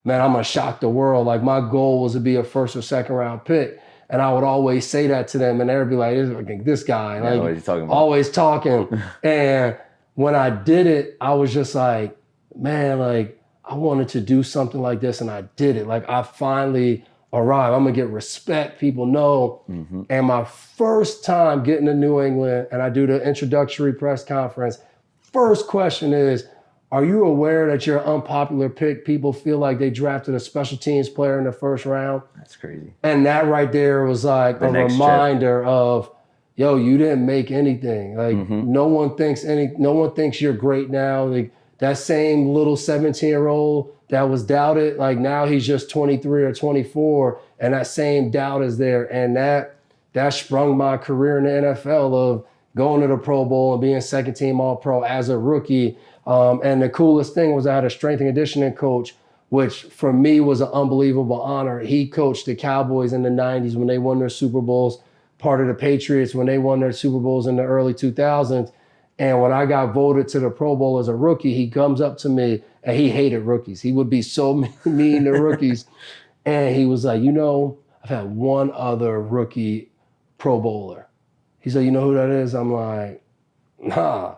man, I'm gonna shock the world. Like my goal was to be a first or second round pick. And I would always say that to them and they'd be like, this guy, Yeah, like what are you talking about? always talking. And when I did it, I was just like, man, like I wanted to do something like this and I did it. Like I finally arrived. I'm gonna get respect, people know. And my first time getting to New England and I do the introductory press conference, first question is, are you aware that you're an unpopular pick? People feel like they drafted a special teams player in the first round. That's crazy. And that right there was like a reminder of, yo, you didn't make anything. Like no one thinks you're great now. Like that same little 17-year-old that was doubted, like now he's just 23 or 24, and that same doubt is there. And that sprung my career in the NFL of going to the Pro Bowl and being second team All-Pro as a rookie. And the coolest thing was I had a strength and conditioning coach, which for me was an unbelievable honor. He coached the Cowboys in the 90s when they won their Super Bowls, part of the Patriots when they won their Super Bowls in the early 2000s. And when I got voted to the Pro Bowl as a rookie, he comes up to me and he hated rookies. He would be so mean to rookies. And he was like, I've had one other rookie Pro Bowler. He said, you know who that is? I'm like, nah.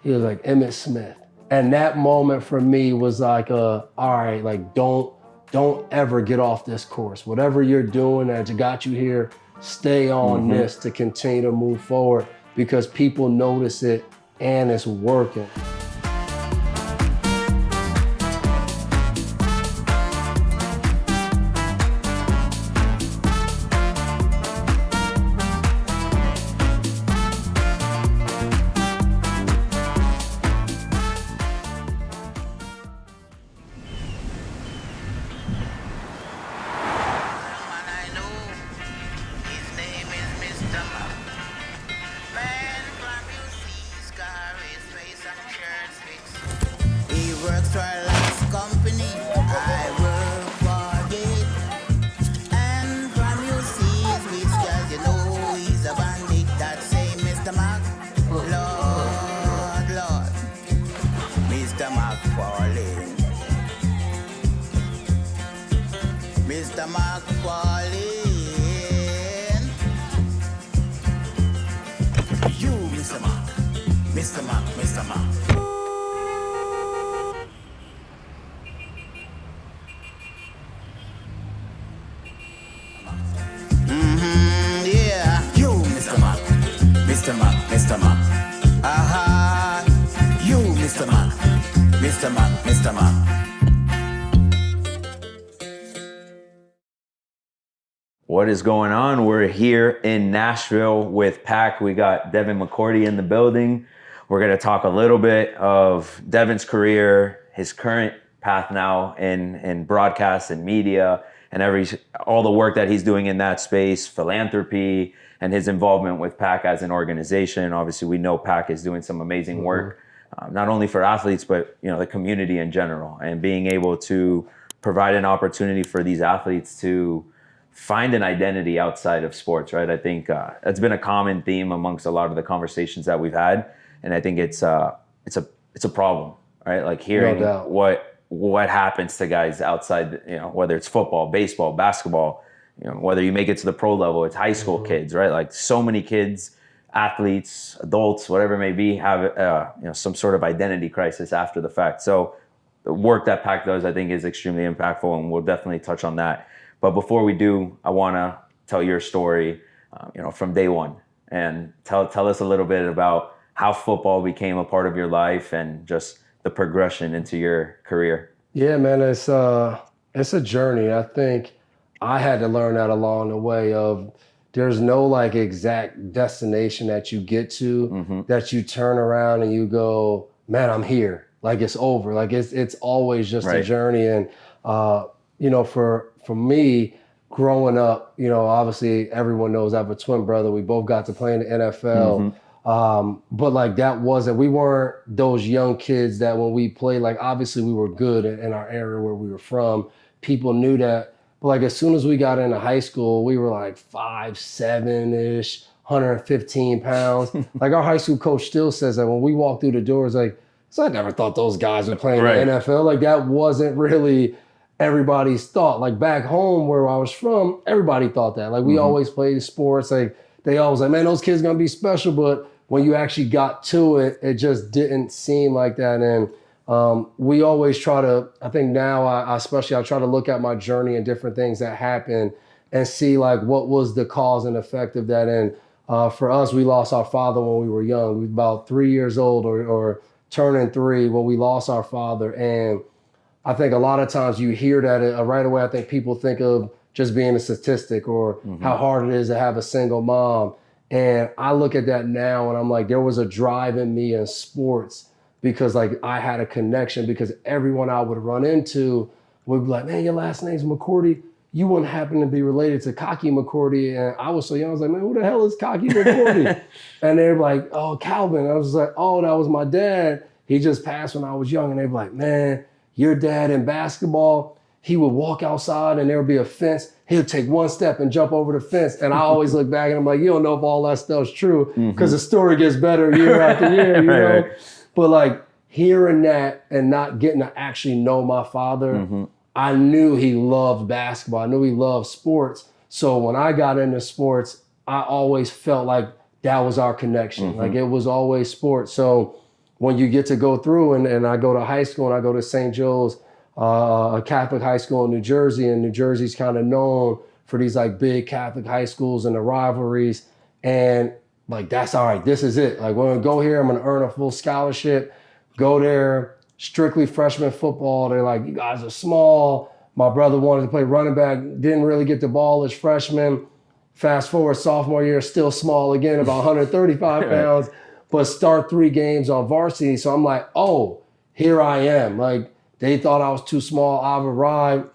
He was like, Emmitt Smith. And that moment for me was like, all right, like don't ever get off this course. Whatever you're doing that got you here, stay on this to continue to move forward because people notice it and it's working. What is going on? We're here in Nashville with Pac. We got Devin McCourty in the building. We're going to talk a little bit of Devin's career, his current path now in broadcast and media, and all the work that he's doing in that space, philanthropy, and his involvement with Pac as an organization. Obviously, we know Pac is doing some amazing work, not only for athletes, but the community in general, and being able to provide an opportunity for these athletes to find an identity outside of sports, right? I think that's been a common theme amongst a lot of the conversations that we've had, and I think it's a problem, right? Like hearing what happens to guys outside, whether it's football, baseball, basketball, whether you make it to the pro level, it's high school kids, right? Like so many kids, athletes, adults, whatever it may be, have some sort of identity crisis after the fact. So the work that Pac does, I think, is extremely impactful, and we'll definitely touch on that. But before we do, I want to tell your story, from day one, and tell us a little bit about how football became a part of your life and just the progression into your career. Yeah, man, it's a journey. I think I had to learn that along the way of there's no like exact destination that you get to that you turn around and you go, man, I'm here. Like it's over. Like it's always just a journey. And for me, growing up, obviously everyone knows I have a twin brother. We both got to play in the NFL. But like we weren't those young kids that when we played, like obviously we were good in our area where we were from. People knew that. But like as soon as we got into high school, we were like 5'7"-ish, 115 pounds. Like our high school coach still says that when we walk through the doors, like, so I never thought those guys were playing in the NFL. Like that wasn't really everybody's thought. Like back home where I was from, everybody thought that. Like we always played sports. Like they always like, man, those kids gonna be special. But when you actually got to it, it just didn't seem like that. And we always try to, I think now I try to look at my journey and different things that happened and see like what was the cause and effect of that. And for us, we lost our father when we were young. We were about 3 years old or turning 3 when we lost our father. And I think a lot of times you hear that right away. I think people think of just being a statistic or how hard it is to have a single mom. And I look at that now and I'm like, there was a drive in me in sports because like I had a connection because everyone I would run into would be like, man, your last name's McCourty. You wouldn't happen to be related to Cocky McCourty. And I was so young, I was like, man, who the hell is Cocky McCourty? And they're like, oh, Calvin. I was like, oh, that was my dad. He just passed when I was young. And they'd be like, man, your dad in basketball, he would walk outside and there would be a fence. He'll take one step and jump over the fence. And I always look back and I'm like, you don't know if all that stuff's true because the story gets better year after year, you know? But like hearing that and not getting to actually know my father, I knew he loved basketball. I knew he loved sports. So when I got into sports, I always felt like that was our connection. Like it was always sports. So when you get to go through and I go to high school and I go to St. Joe's, a Catholic high school in New Jersey, and New Jersey's kind of known for these like big Catholic high schools and the rivalries. And like, that's all right, this is it. Like, we're gonna go here, I'm gonna earn a full scholarship, go there, strictly freshman football. They're like, you guys are small. My brother wanted to play running back, didn't really get the ball as freshman. Fast forward sophomore year, still small again, about 135 pounds, but start 3 games on varsity. So I'm like, oh, here I am. Like, they thought I was too small. I've arrived,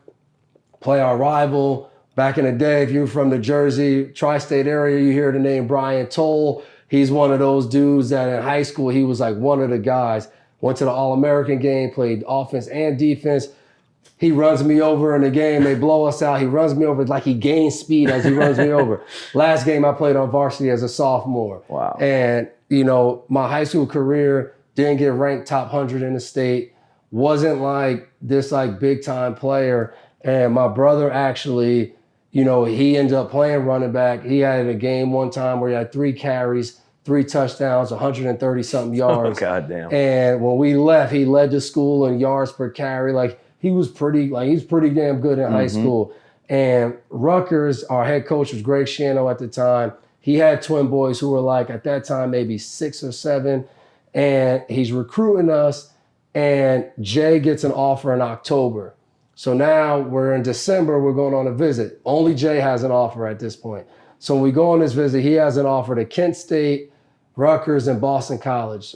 play our rival. Back in the day, if you're from the Jersey, tri-state area, you hear the name Brian Toll. He's one of those dudes that in high school, he was like one of the guys. Went to the All-American game, played offense and defense. He runs me over in the game. They blow us out. He runs me over like he gains speed as he runs me over. Last game I played on varsity as a sophomore. Wow. And, you know, my high school career didn't get ranked top 100 in the state. Wasn't like this like big time player. And my brother actually, you know, he ended up playing running back. He had a game one time where he had 3 carries, 3 touchdowns, 130 something yards. Oh, goddamn. And when we left, he led the school in yards per carry. Like he's pretty damn good in high school. And Rutgers, our head coach was Greg Schiano at the time. He had twin boys who were like at that time maybe 6 or 7. And he's recruiting us. And Jay gets an offer in October. So now we're in December, we're going on a visit. Only Jay has an offer at this point. So when we go on this visit, he has an offer to Kent State, Rutgers, and Boston College.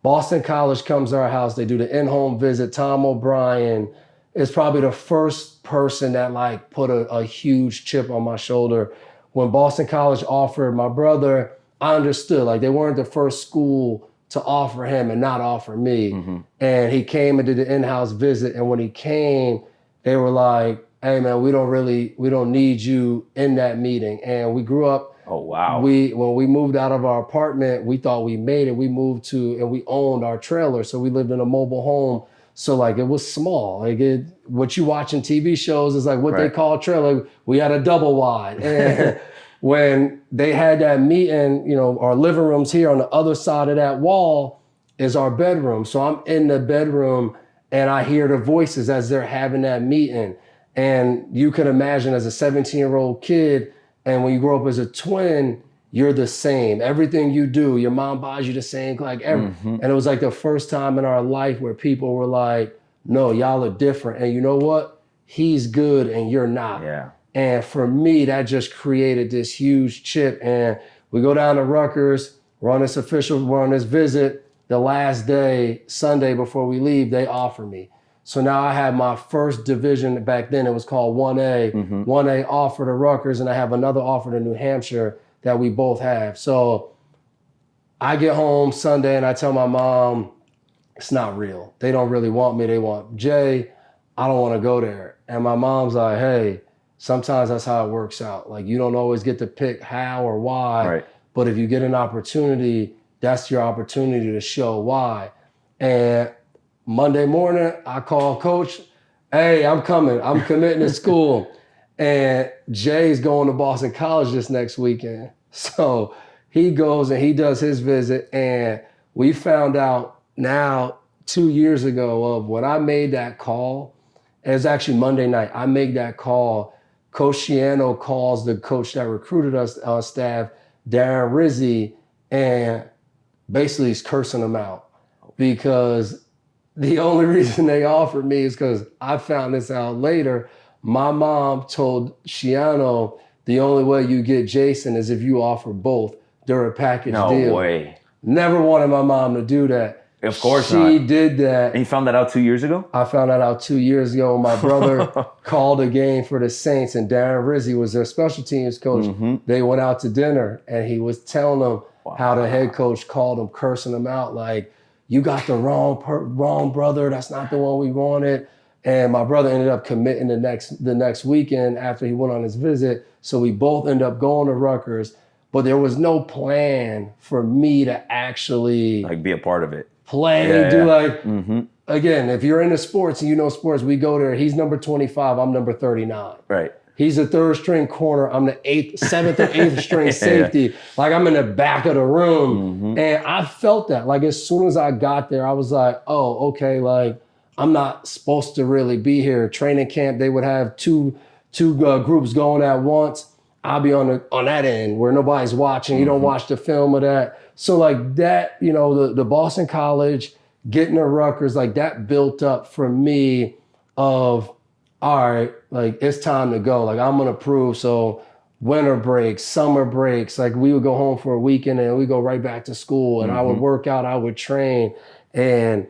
Boston College comes to our house. They do the in-home visit. Tom O'Brien is probably the first person that like put a huge chip on my shoulder. When Boston College offered my brother, I understood. Like they weren't the first school to offer him and not offer me. And he came and did the in-house visit. And when he came, they were like, hey man, we don't need you in that meeting. And we grew up. Oh, wow. When we moved out of our apartment, we thought we made it. We moved to, and we owned our trailer. So we lived in a mobile home. So like it was small. Like what you watch in TV shows is like what they call a trailer. We had a double wide. And when they had that meeting, you know, our living room's here. On the other side of that wall is our bedroom. So I'm in the bedroom and I hear the voices as they're having that meeting. And you can imagine as a 17-year-old kid, and when you grow up as a twin, you're the same. Everything you do, your mom buys you the same, like and it was like the first time in our life where people were like, no, y'all are different. And you know what? He's good and you're not. Yeah. And for me, that just created this huge chip. And we go down to Rutgers, we're on this visit. The last day, Sunday before we leave, they offer me. So now I have my first division. Back then it was called 1A. 1A offer to Rutgers, and I have another offer to New Hampshire that we both have. So I get home Sunday and I tell my mom, it's not real. They don't really want me. They want Jay. I don't want to go there. And my mom's like, hey, sometimes that's how it works out. Like you don't always get to pick how or why, but if you get an opportunity, that's your opportunity to show why. And Monday morning, I call coach hey, I'm coming. I'm committing to school. And Jay's going to Boston College this next weekend. So he goes and he does his visit. And we found out now 2 years ago of when I made that call. It was actually Monday night. I made that call. Coach Shiano calls the coach that recruited us on staff, Darren Rizzi, and basically he's cursing him out because the only reason they offered me is because I found this out later. My mom told Shiano the only way you get Jason is if you offer both. They're a package deal. No way. Never wanted my mom to do that. Of course she not. She did that. And you found that out 2 years ago? I found that out 2 years ago. My brother called a game for the Saints, and Darren Rizzi was their special teams coach. Mm-hmm. They went out to dinner, and he was telling them how the head coach called him, cursing him out like, you got the wrong brother. That's not the one we wanted. And my brother ended up committing the next weekend after he went on his visit. So we both ended up going to Rutgers, but there was no plan for me to actually like be a part of it. Play, again, if you're into sports and you know sports, we go there. He's number 25, I'm number 39. Right. He's the third string corner. I'm the seventh or eighth string safety. Like I'm in the back of the room. Mm-hmm. And I felt that. Like as soon as I got there, I was like, oh, okay, like I'm not supposed to really be here. Training camp, they would have two groups going at once. I'll be on that end where nobody's watching. You don't watch the film of that. So like that, the Boston College, getting to Rutgers, like that built up for me of, all right, like it's time to go. Like I'm going to prove. So winter breaks, summer breaks, like we would go home for a weekend and we go right back to school and I would work out, I would train, and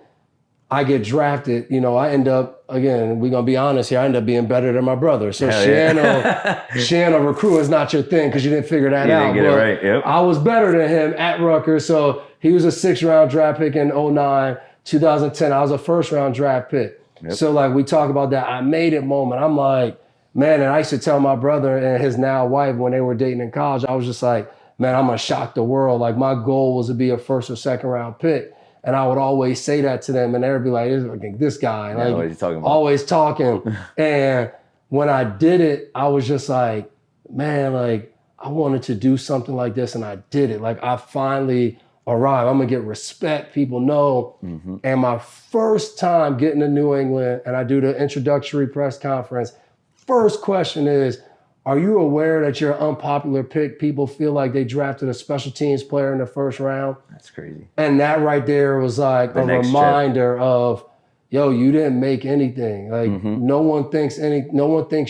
I get drafted. I end up, again, we're going to be honest here, I end up being better than my brother. So Shiano recruiting is not your thing because you didn't figure that out. Didn't get it right. Yep. I was better than him at Rutgers. So he was a 6th-round draft pick in 2009. 2010, I was a 1st-round draft pick. Yep. So like we talk about that I made it moment. I'm like, man, and I used to tell my brother and his now wife when they were dating in college, I was just like, man, I'm going to shock the world. Like my goal was to be a 1st or 2nd-round pick. And I would always say that to them, and they'd be like, this guy, like, what are you talking about? Always talking. And when I did it, I was just like, man, like, I wanted to do something like this, and I did it. Like, I finally arrived. I'm going to get respect. People know. Mm-hmm. And my first time getting to New England, and I do the introductory press conference, first question is, are you aware that you're an unpopular pick? People feel like they drafted a special teams player in the 1st round. That's crazy. And that right there was like a reminder of, yo, you didn't make anything. Like no one thinks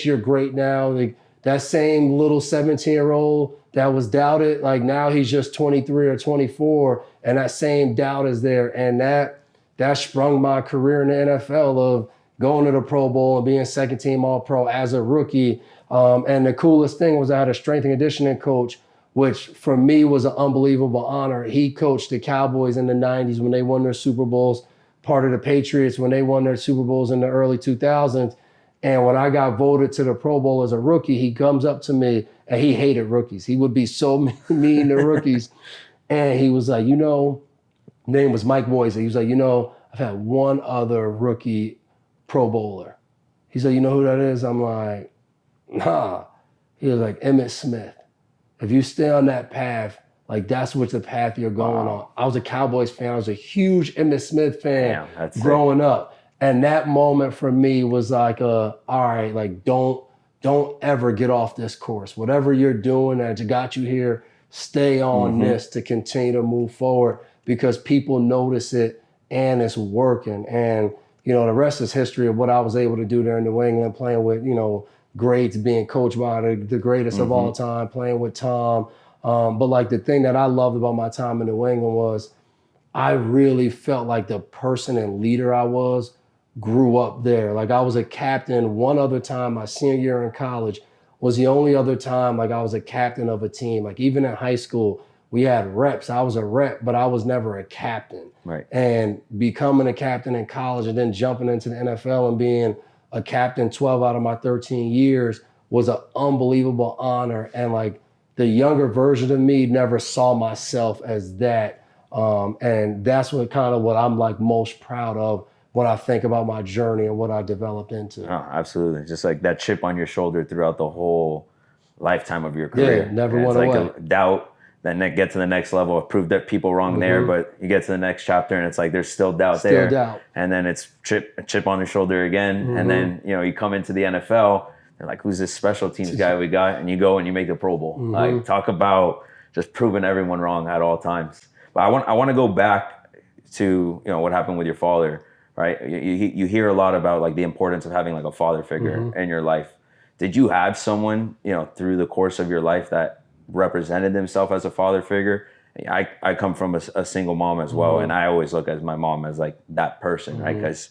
you're great now. Like that same little 17-year-old that was doubted, like now he's just 23 or 24, and that same doubt is there. And that sprung my career in the NFL of going to the Pro Bowl and being 2nd team All-Pro as a rookie. And the coolest thing was I had a strength and conditioning coach, which for me was an unbelievable honor. He coached the Cowboys in the 90s when they won their Super Bowls, part of the Patriots when they won their Super Bowls in the early 2000s. And when I got voted to the Pro Bowl as a rookie, he comes up to me, and he hated rookies. He would be so mean to rookies. And he was like, name was Mike Boise. He was like, I've had one other rookie Pro Bowler. He said, you know who that is? I'm like, nah. He was like, Emmitt Smith. If you stay on that path, like that's what the path you're going on. I was a Cowboys fan. I was a huge Emmitt Smith fan growing up. And that moment for me was like, all right, like don't ever get off this course. Whatever you're doing that got you here, stay on this to continue to move forward because people notice it and it's working. And, the rest is history of what I was able to do there in New England, playing with, greats, being coached by the greatest of all time, playing with Tom. But like the thing that I loved about my time in New England was I really felt like the person and leader I was grew up there. Like I was a captain one other time, my senior year in college was the only other time like I was a captain of a team. Like even in high school, we had reps. I was a rep, but I was never a captain. Right. And becoming a captain in college and then jumping into the NFL and being a captain 12 out of my 13 years was an unbelievable honor. And like the younger version of me never saw myself as that. And that's what I'm like most proud of when I think about my journey and what I developed into. Oh, absolutely. Just like that chip on your shoulder throughout the whole lifetime of your career. Yeah, never And went it's like away. a doubt, then get to the next level, prove that people wrong there, but you get to the next chapter and it's like there's still doubt there. Doubt. And then it's a chip on your shoulder again. And then, you come into the NFL, they're like, who's this special teams guy we got? And you go and you make the Pro Bowl. Like, talk about just proving everyone wrong at all times. But I want to go back to, what happened with your father, right? You hear a lot about like the importance of having like a father figure in your life. Did you have someone, through the course of your life that represented himself as a father figure? I come from a single mom as well, and I always look at my mom as like that person, right? Because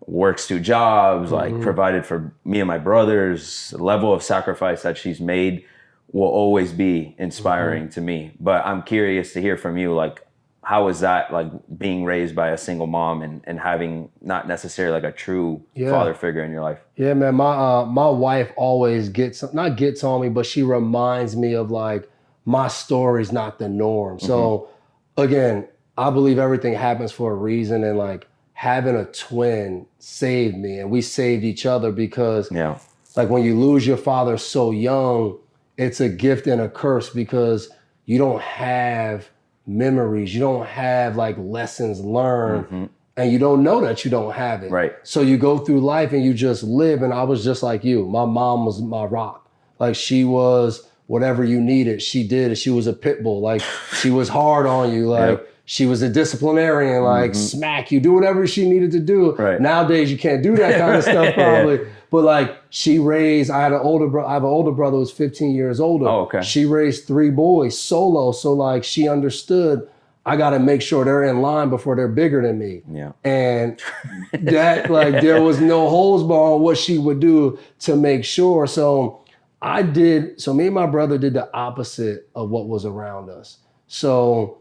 works 2 jobs, like provided for me and my brothers. The level of sacrifice that she's made will always be inspiring to me. But I'm curious to hear from you, like, how is that like being raised by a single mom and having not necessarily like a true father figure in your life? Yeah, man, my wife always not gets on me, but she reminds me of like my story's not the norm. So again, I believe everything happens for a reason, and like having a twin saved me, and we saved each other because like when you lose your father so young, it's a gift and a curse because you don't have memories, you don't have like lessons learned, and you don't know that you don't have it. Right. So you go through life and you just live, and I was just like you. My mom was my rock. Like she was whatever you needed, she did. She was a pit bull. Like she was hard on you. Like she was a disciplinarian, like smack you, do whatever she needed to do. Right. Nowadays you can't do that kind of stuff probably. But like she raised, I have an older brother who's 15 years older. Oh, okay. She raised 3 boys solo. So like she understood, I got to make sure they're in line before they're bigger than me. Yeah. And that like there was no holds bar on what she would do to make sure. So me and my brother did the opposite of what was around us. So,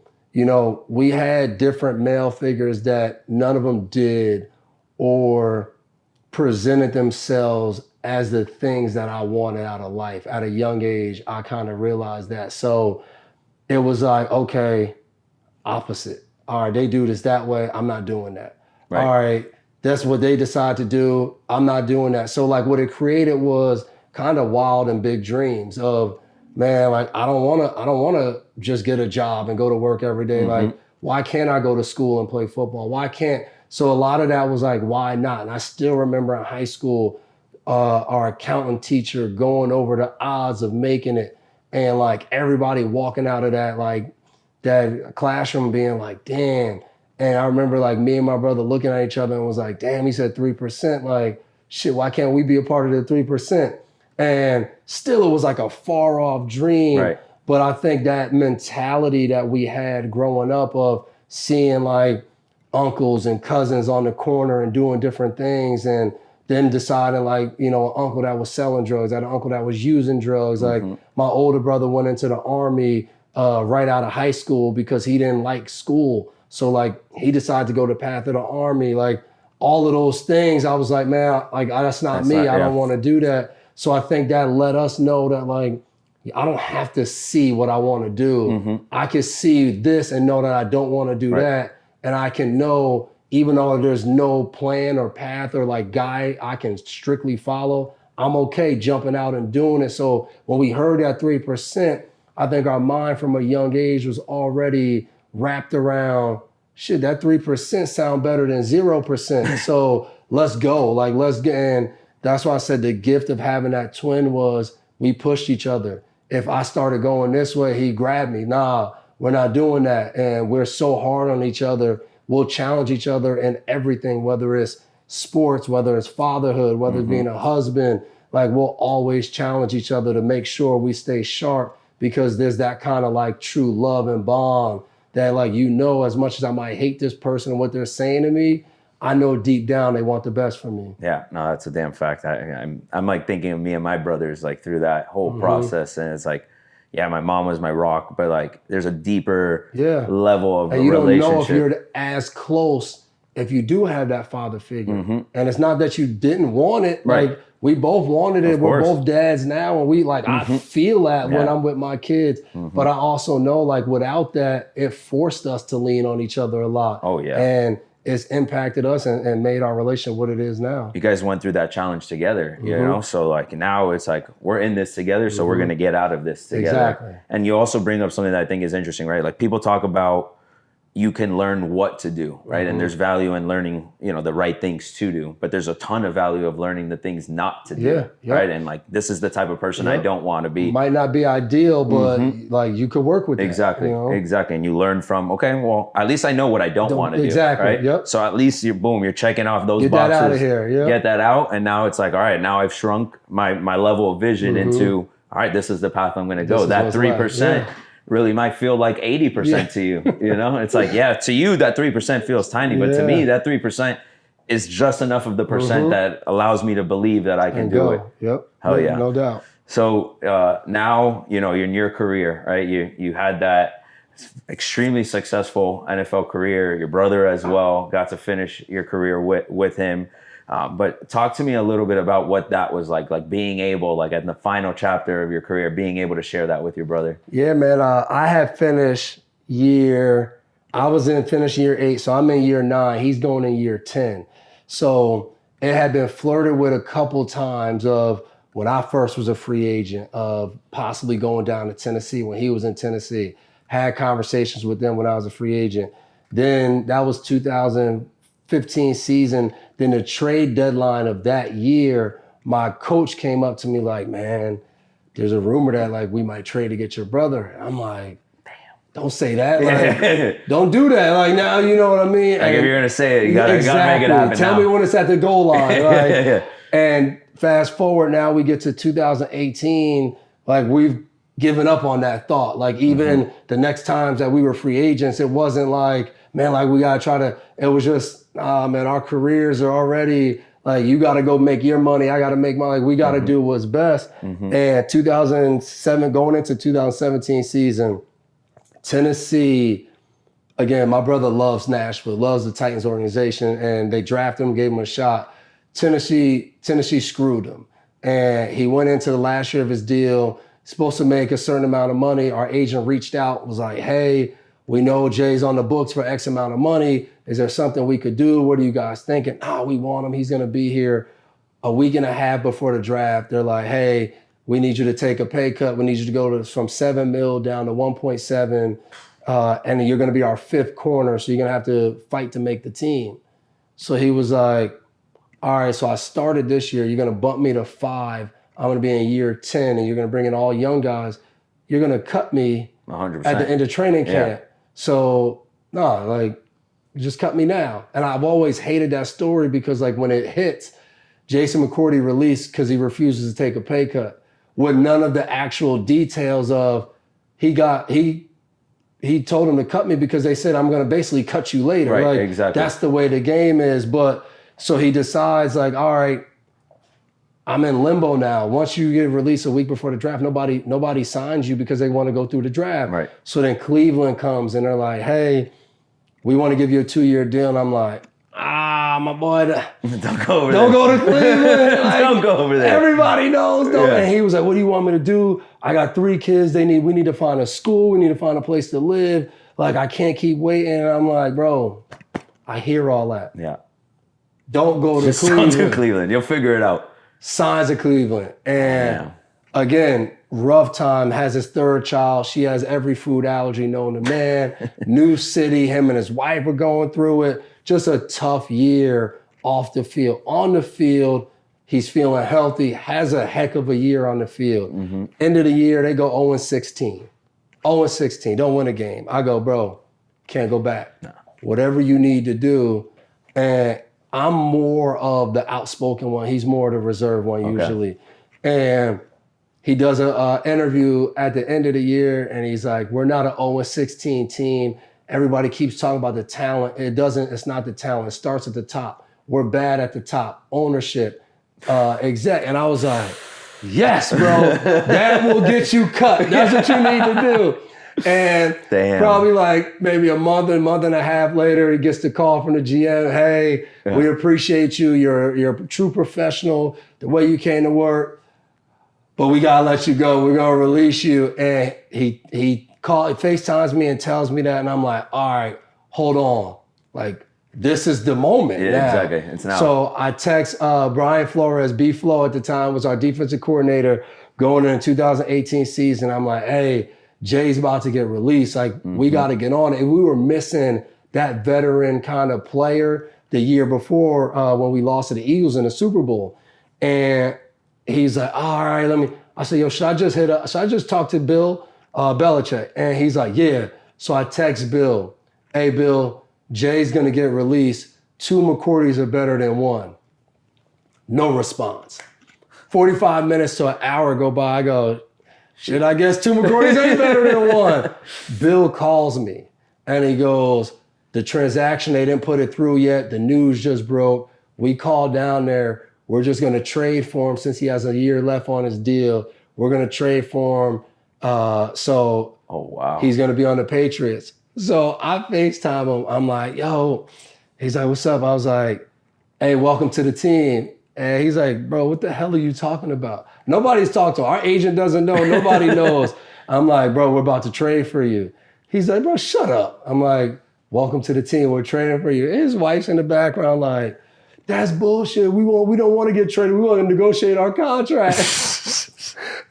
we had different male figures that none of them did or presented themselves as the things that I wanted out of life. At a young age, I kind of realized that. So it was like, okay, opposite. All right, they do this that way. I'm not doing that. Right. All right, that's what they decide to do. I'm not doing that. So like what it created was kind of wild and big dreams of, man, like I don't want to just get a job and go to work every day. Like, why can't I go to school and play football? Why can't? So a lot of that was like, why not? And I still remember in high school, our accountant teacher going over the odds of making it, and like everybody walking out of that classroom being like, damn. And I remember like me and my brother looking at each other and was like, damn, he said 3%. Like, shit, why can't we be a part of the 3%? And still it was like a far off dream. Right. But I think that mentality that we had growing up of seeing like uncles and cousins on the corner and doing different things, and then deciding like, an uncle that was selling drugs, an uncle that was using drugs. Like my older brother went into the Army right out of high school because he didn't like school. So like he decided to go the path of the Army. Like all of those things, I was like, man, like that's not me. I don't want to do that. So I think that let us know that like, I don't have to see what I want to do. I can see this and know that I don't want to do that. And I can know, even though there's no plan or path or like guide I can strictly follow, I'm okay jumping out and doing it. So when we heard that 3%, I think our mind from a young age was already wrapped around, shit, that 3% sound better than 0%. So let's go, like let's get in. That's why I said the gift of having that twin was we pushed each other. If I started going this way, he grabbed me. Nah, we're not doing that. And we're so hard on each other. We'll challenge each other in everything, whether it's sports, whether it's fatherhood, whether it's being a husband. Like we'll always challenge each other to make sure we stay sharp, because there's that kind of like true love and bond that like, as much as I might hate this person and what they're saying to me, I know deep down they want the best for me. Yeah, no, that's a damn fact. I'm like thinking of me and my brothers like through that whole process, and it's like, yeah, my mom was my rock, but like there's a deeper level of and a you relationship. don't know if you're as close if you do have that father figure. And it's not that you didn't want it. Right. Like we both wanted it. We're both dads now, and we like I feel that when I'm with my kids. But I also know like without that, it forced us to lean on each other a lot. Oh yeah. And it's impacted us and made our relation what it is now. You guys went through that challenge together, you know? So like now it's like, we're in this together, so we're going to get out of this together. Exactly. And you also bring up something that I think is interesting, right? Like people talk about you can learn what to do, right? And there's value in learning, you know, the right things to do, but there's a ton of value of learning the things not to do, right? And like, this is the type of person I don't want to be. Might not be ideal, but like you could work with that. Exactly, you know? exactly. And you learn from, okay, well, at least I know what I don't want to do, right? Yep. So at least you're checking off those Get boxes. That out of here, Get that out, and now it's like, all right, now I've shrunk my level of vision into, all right, this is the path I'm going to go. That 3%. Really might feel like 80% to you, you know? It's like, yeah, to you, that 3% feels tiny, but to me, that 3% is just enough of the percent that allows me to believe that I can do it. Yep. Hell yeah. No doubt. So now, you know, you're in your career, right? You had that extremely successful NFL career. Your brother as well got to finish your career with him. But talk to me a little bit about what that was like being able, like in the final chapter of your career, being able to share that with your brother. Yeah, man. I had finished year 8, so I'm in year 9. He's going in year 10. So it had been flirted with a couple times of when I first was a free agent of possibly going down to Tennessee when he was in Tennessee. Had conversations with them when I was a free agent. Then that was 2015 season. Then the trade deadline of that year, my coach came up to me like, man, there's a rumor that like we might trade to get your brother. And I'm like, damn, don't say that. Like, don't do that. Like now, you know what I mean? Like if you're gonna say it, you gotta make it happen. Tell me when it's at the goal line. Like, and fast forward now, we get to 2018. Like we've given up on that thought. Like even the next times that we were free agents, it wasn't like, man, like we gotta try to. It was just, man, our careers are already. Like you got to go make your money. I got to make my, like we got to do what's best. And 2007, going into 2017 season, Tennessee, again, my brother loves Nashville, loves the Titans organization, and they drafted him, gave him a shot. Tennessee screwed him. And he went into the last year of his deal, supposed to make a certain amount of money. Our agent reached out, was like, hey, we know Jay's on the books for X amount of money. Is there something we could do? What are you guys thinking? We want him. He's going to be here a week and a half before the draft. They're like, hey, we need you to take a pay cut. We need you to go from $7 million down to 1.7. And you're going to be our 5th corner. So you're going to have to fight to make the team. So he was like, all right, so I started this year. You're going to bump me to 5. I'm going to be in year 10 and you're going to bring in all young guys. You're going to cut me 100%. at the end of training camp. So no, like, just cut me now. And I've always hated that story because like when it hits, Jason McCourty released because he refuses to take a pay cut with none of the actual details of he told him to cut me because they said, I'm going to basically cut you later. Right, like, exactly. That's the way the game is. But so he decides like, all right, I'm in limbo now. Once you get released a week before the draft, nobody signs you because they want to go through the draft. Right. So then Cleveland comes and they're like, hey, we want to give you a 2-year deal. And I'm like, my boy, don't go over there. Don't go to Cleveland. Like, don't go over there. Everybody knows. Yeah. And he was like, what do you want me to do? I got 3 kids. We need to find a school. We need to find a place to live. Like, I can't keep waiting. And I'm like, bro, I hear all that. Yeah. Don't go to Just Cleveland. Don't do Cleveland. You'll figure it out. Signs of Cleveland. And again, rough time, has his 3rd child. She has every food allergy known to man. New city, him and his wife are going through it. Just a tough year off the field. On the field, he's feeling healthy, has a heck of a year on the field. End of the year, they go 0-16. 0-16, don't win a game. I go, bro, can't go back. No. Whatever you need to do. And I'm more of the outspoken one. He's more the reserved one usually. And he does an interview at the end of the year and he's like, we're not an 0-16 team. Everybody keeps talking about the talent. It's not the talent. It starts at the top. We're bad at the top. Ownership, exec. And I was like, yes, bro, that will get you cut. That's what you need to do. And probably like maybe a month and a half later, he gets the call from the GM. Hey, we appreciate you. You're a true professional. The way you came to work, but we gotta let you go. We're gonna release you. And he FaceTimes me and tells me that, and I'm like, all right, hold on. Like, this is the moment now. Exactly. It's now. So I text Brian Flores, B Flo at the time was our defensive coordinator going into the 2018 season. I'm like, hey, Jay's about to get released. Like, we got to get on it. And we were missing that veteran kind of player the year before when we lost to the Eagles in the Super Bowl. And he's like, all right, I said, yo, should I just talk to Bill Belichick? And he's like, yeah. So I text Bill, hey, Bill, Jay's going to get released. 2 McCourtys are better than 1. No response. 45 minutes to an hour go by. I go, shit, I guess 2 McCourtys ain't better than 1. Bill calls me and he goes, the transaction, they didn't put it through yet. The news just broke. We called down there. We're just going to trade for him since he has a year left on his deal. We're going to trade for him. Oh, wow. He's going to be on the Patriots. So I FaceTime him. I'm like, yo, he's like, what's up? I was like, hey, welcome to the team. And he's like, bro, what the hell are you talking about? Nobody's talked to him. Our agent doesn't know. Nobody knows. I'm like, bro, we're about to trade for you. He's like, bro, shut up. I'm like, welcome to the team. We're trading for you. His wife's in the background like, that's bullshit. We don't want to get traded. We want to negotiate our contract.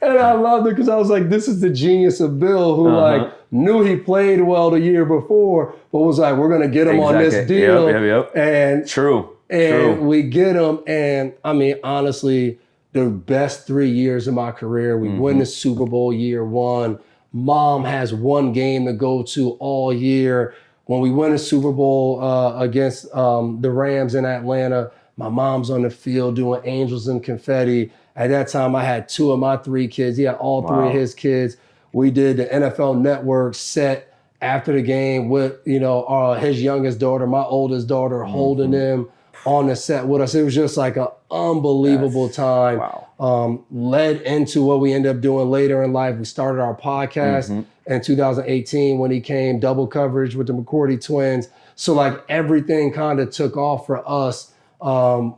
And I loved it because I was like, this is the genius of Bill who like knew he played well the year before, but was like, we're going to get him on this deal. Yep. And True. We get him. And I mean, honestly, the best 3 years of my career, we win the Super Bowl year 1. Mom has 1 game to go to all year. When we win a Super Bowl against the Rams in Atlanta, my mom's on the field doing angels and confetti. At that time, I had 2 of my 3 kids. He had all 3 of his kids. We did the NFL Network set after the game with, his youngest daughter, my oldest daughter, holding him on the set with us. It was just like an unbelievable time. Wow. Led into what we ended up doing later in life. We started our podcast in 2018 when he came, double coverage with the McCourty twins. So like everything kind of took off for us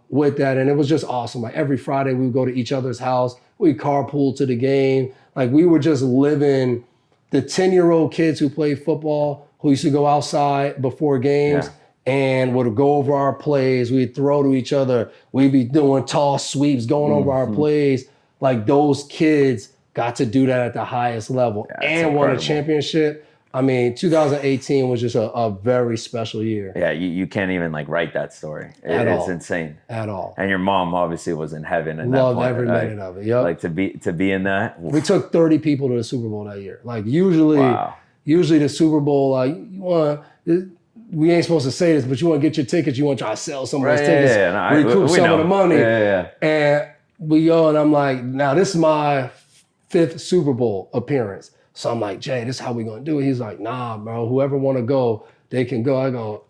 with that. And it was just awesome. Like every Friday we would go to each other's house. We carpool to the game. Like we were just living the 10-year-old kids who played football, who used to go outside before games and would go over our plays. We'd throw to each other. We'd be doing toss sweeps, going over our plays. Like those kids got to do that at the highest level and won a championship. I mean, 2018 was just a very special year. Yeah, you can't even like write that story. It's insane. At all. And your mom obviously was in heaven at Loved that point. Every minute of it. Yep. Like to be in that. We took 30 people to the Super Bowl that year. Like usually the Super Bowl, we ain't supposed to say this, but you want to get your tickets, you want to try to sell some of those tickets, recoup some of the money. And we go, and I'm like, now this is my 5th Super Bowl appearance. So I'm like, Jay, this is how we gonna do it. He's like, nah, bro, whoever wanna go, they can go. I go,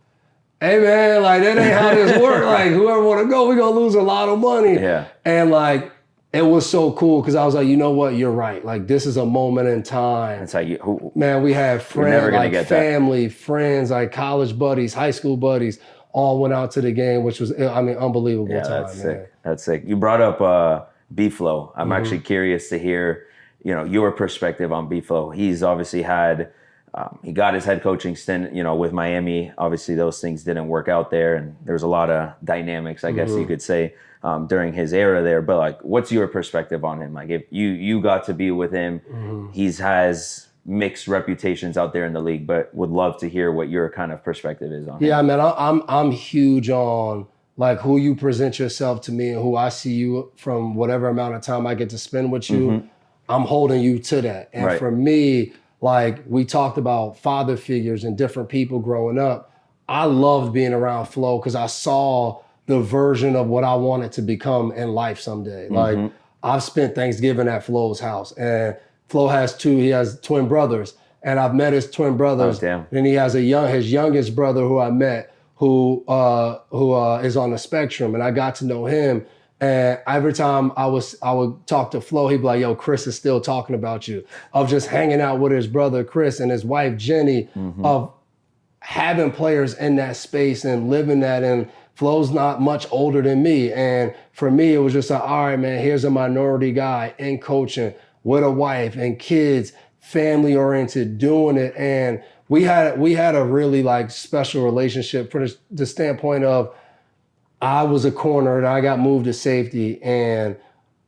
hey man, like that ain't how this works. Like whoever wanna go, we gonna lose a lot of money. Yeah. And like, it was so cool because I was like, you know what, you're right. Like this is a moment in time. That's how man, we had friends, like family, friends, like college buddies, high school buddies, all went out to the game, which was, unbelievable time. That's sick. That's sick. You brought up B-Flow. I'm actually curious to hear your perspective on B-Flow. He's obviously had, he got his head coaching stint, with Miami. Obviously, those things didn't work out there, and there was a lot of dynamics, I guess you could say, during his era there. But like, what's your perspective on him? Like, if you got to be with him, he has mixed reputations out there in the league, but would love to hear what your kind of perspective is on him. Yeah, man, I'm huge on like who you present yourself to me and who I see you from whatever amount of time I get to spend with you. I'm holding you to that. And for me, like we talked about father figures and different people growing up, I loved being around Flo because I saw the version of what I wanted to become in life someday. Like I've spent Thanksgiving at Flo's house, and Flo he has twin brothers, and I've met his twin brothers. Oh, damn. And he has his youngest brother who I met who is on the spectrum, and I got to know him. And every time I would talk to Flo, he'd be like, yo, Chris is still talking about you. Of just hanging out with his brother, Chris, and his wife, Jenny, of having players in that space and living that. And Flo's not much older than me. And for me, it was just like, all right, man, here's a minority guy in coaching with a wife and kids, family oriented, doing it. And we had a really like special relationship for the standpoint of I was a corner and I got moved to safety, and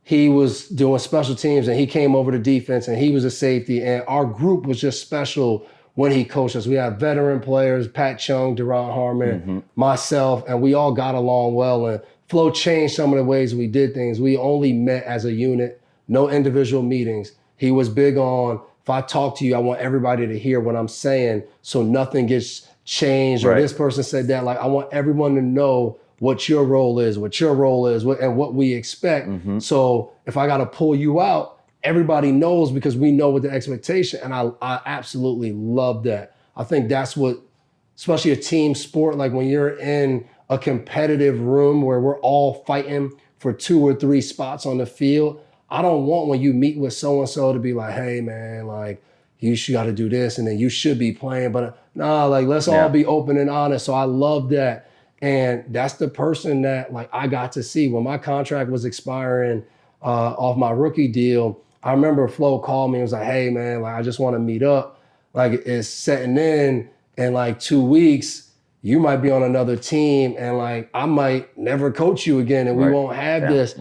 he was doing special teams and he came over to defense and he was a safety, and our group was just special when he coached us. We had veteran players, Pat Chung, Deron Harmon, myself, and we all got along well, and Flo changed some of the ways we did things. We only met as a unit, no individual meetings. He was big on, if I talk to you, I want everybody to hear what I'm saying so nothing gets changed or this person said that. Like, I want everyone to know what your role is, and what we expect. So if I got to pull you out, everybody knows because we know what the expectation, and I absolutely love that. I think that's what, especially a team sport, like when you're in a competitive room where we're all fighting for 2 or 3 spots on the field, I don't want when you meet with so-and-so to be like, hey man, like you should got to do this and then you should be playing, but nah, like let's all be open and honest. So I love that. And that's the person that like I got to see when my contract was expiring off my rookie deal. I remember Flo called me and was like, hey man, like I just want to meet up. Like it's setting in like 2 weeks, you might be on another team and like I might never coach you again and we won't have this.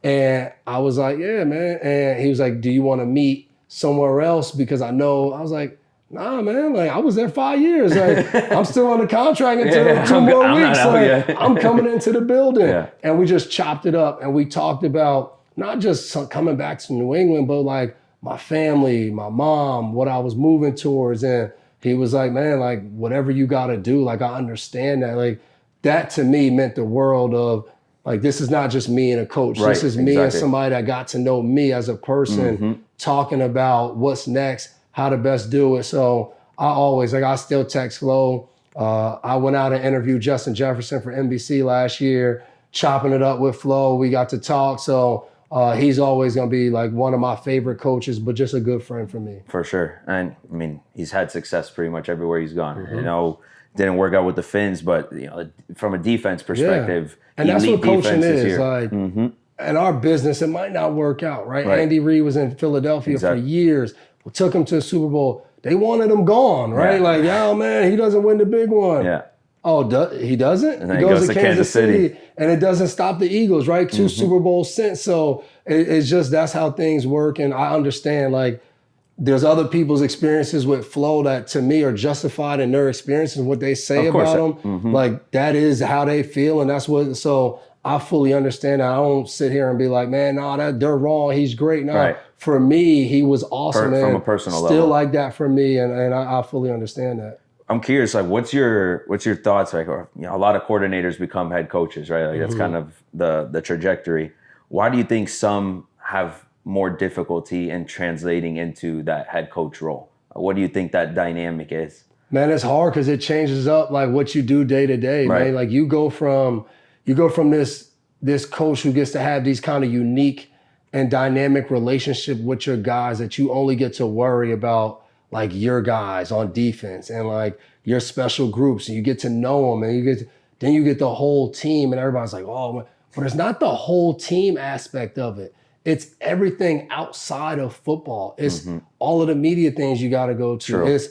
And I was like, yeah, man. And he was like, do you want to meet somewhere else? Because I was like, nah, man, like I was there 5 years. Like I'm still on the contract until 2 more weeks. Like I'm coming into the building. And we just chopped it up and we talked about not just coming back to New England, but like my family, my mom, what I was moving towards. And he was like, man, like whatever you got to do, like I understand that. Like that to me meant the world of like, this is not just me and a coach. This is me and somebody that got to know me as a person, talking about what's next, how to best do it. So I still text Flo. I went out and interviewed Justin Jefferson for NBC last year, chopping it up with Flo. We got to talk. So he's always going to be like one of my favorite coaches, but just a good friend for me. For sure. And I mean, he's had success pretty much everywhere he's gone. You know, didn't work out with the Finns, but you know, from a defense perspective, and that's what coaching is. Like in our business, it might not work out, right? Andy Reid was in Philadelphia for years. We took him to a Super Bowl. They wanted him gone, right? Like, yo, man, he doesn't win the big one. Oh, he doesn't? And then he goes to Kansas City. And it doesn't stop the Eagles, right? 2 Super Bowls since. So it's just, that's how things work. And I understand, like, there's other people's experiences with Flo that to me are justified in their experiences and what they say about them. Like that is how they feel. And that's what, so I fully understand that. I don't sit here and be like, man, they're wrong. He's great. No, for me, he was awesome. From a personal level. Still like that for me. And I fully understand that. I'm curious, like what's your thoughts? Like, or, you know, a lot of coordinators become head coaches, right? Like that's kind of the trajectory. Why do you think some have more difficulty in translating into that head coach role? What do you think that dynamic is? Man, it's hard because it changes up like what you do day to day, man. Like you go from this coach who gets to have these kind of unique and dynamic relationship with your guys that you only get to worry about like your guys on defense and like your special groups, and you get to know them, and then you get the whole team, and everybody's like, oh, but it's not the whole team aspect of it. It's everything outside of football. It's all of the media things you got to go to. It's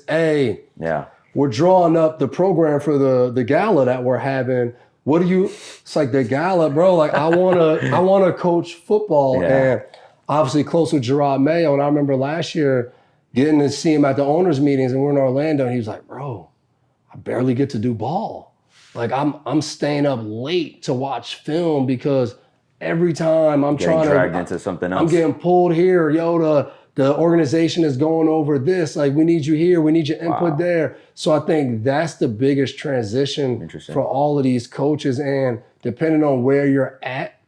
we're drawing up the program for the gala that we're having. It's like the gala, bro. Like I want to coach football, and obviously close with Gerard Mayo. And I remember last year getting to see him at the owners' meetings, and we're in Orlando, and he was like, bro, I barely get to do ball. Like I'm staying up late to watch film because every time I'm getting dragged into something else. I'm getting pulled here. Yo, the organization is going over this. Like, we need you here. We need your input there. So I think that's the biggest transition for all of these coaches. And depending on where you're at,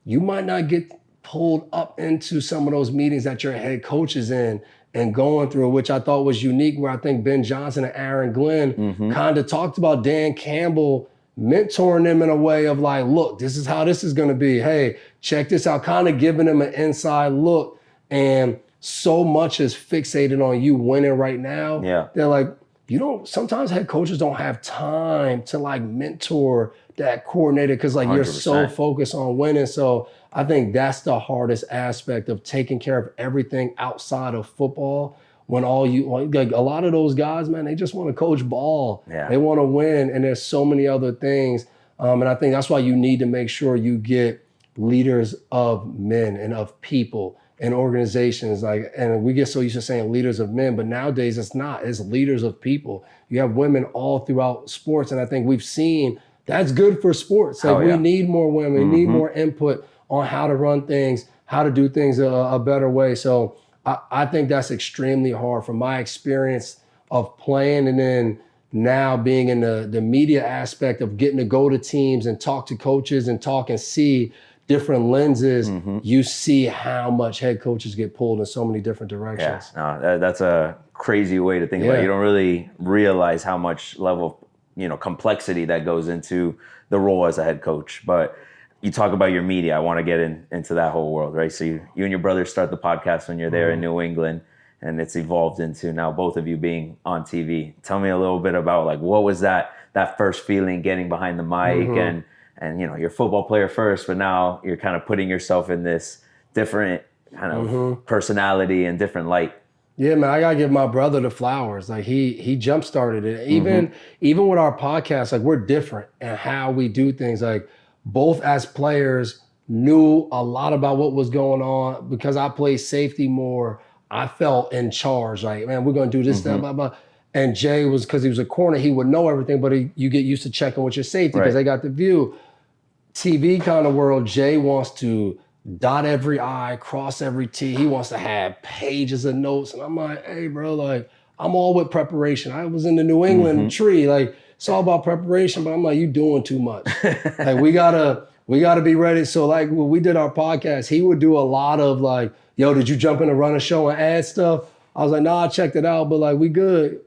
you might not get pulled up into some of those meetings that your head coach is in and going through, which I thought was unique, where I think Ben Johnson and Aaron Glenn kind of talked about Dan Campbell mentoring them in a way of like, look, this is how this is going to be. Hey, check this out, kind of giving them an inside look. And so much is fixated on you winning right now. They're like, sometimes head coaches don't have time to like mentor that coordinator because like 100%. You're so focused on winning. So I think that's the hardest aspect of taking care of everything outside of football when like a lot of those guys, man, they just want to coach ball. Yeah. They want to win. And there's so many other things. And I think that's why you need to make sure you get leaders of men and of people and organizations. Like, and we get so used to saying leaders of men, but nowadays it's not. It's leaders of people. You have women all throughout sports. And I think we've seen that's good for sports. Like we need more women, we need more input on how to run things, how to do things a better way. So I think that's extremely hard from my experience of playing and then now being in the media aspect of getting to go to teams and talk to coaches and talk and see different lenses. You see how much head coaches get pulled in so many different directions. Yeah, no, that's a crazy way to think about it. You don't really realize how much level of complexity that goes into the role as a head coach. But you talk about your media. I want to get into that whole world, right? So you and your brother start the podcast when you're there in New England, and it's evolved into now both of you being on TV. Tell me a little bit about like what was that first feeling getting behind the mic and you're a football player first, but now you're kind of putting yourself in this different kind of personality and different light. Yeah, man, I gotta give my brother the flowers. Like he jump started it. Even with our podcast, like we're different in how we do things. Like both as players knew a lot about what was going on because I played safety more. I felt in charge. Like, man, we're gonna do this, that, blah, blah. And Jay was, because he was a corner, he would know everything, but you get used to checking with your safety because they got the view. TV kind of world, Jay wants to dot every I, cross every T. He wants to have pages of notes. And I'm like, hey, bro, like, I'm all with preparation. I was in the New England tree. Like, it's all about preparation, but I'm like, you doing too much. Like, we gotta be ready. So, like, when we did our podcast, he would do a lot of, like, yo, did you jump in to run a show and add stuff? I was like, nah, I checked it out, but, like, we good.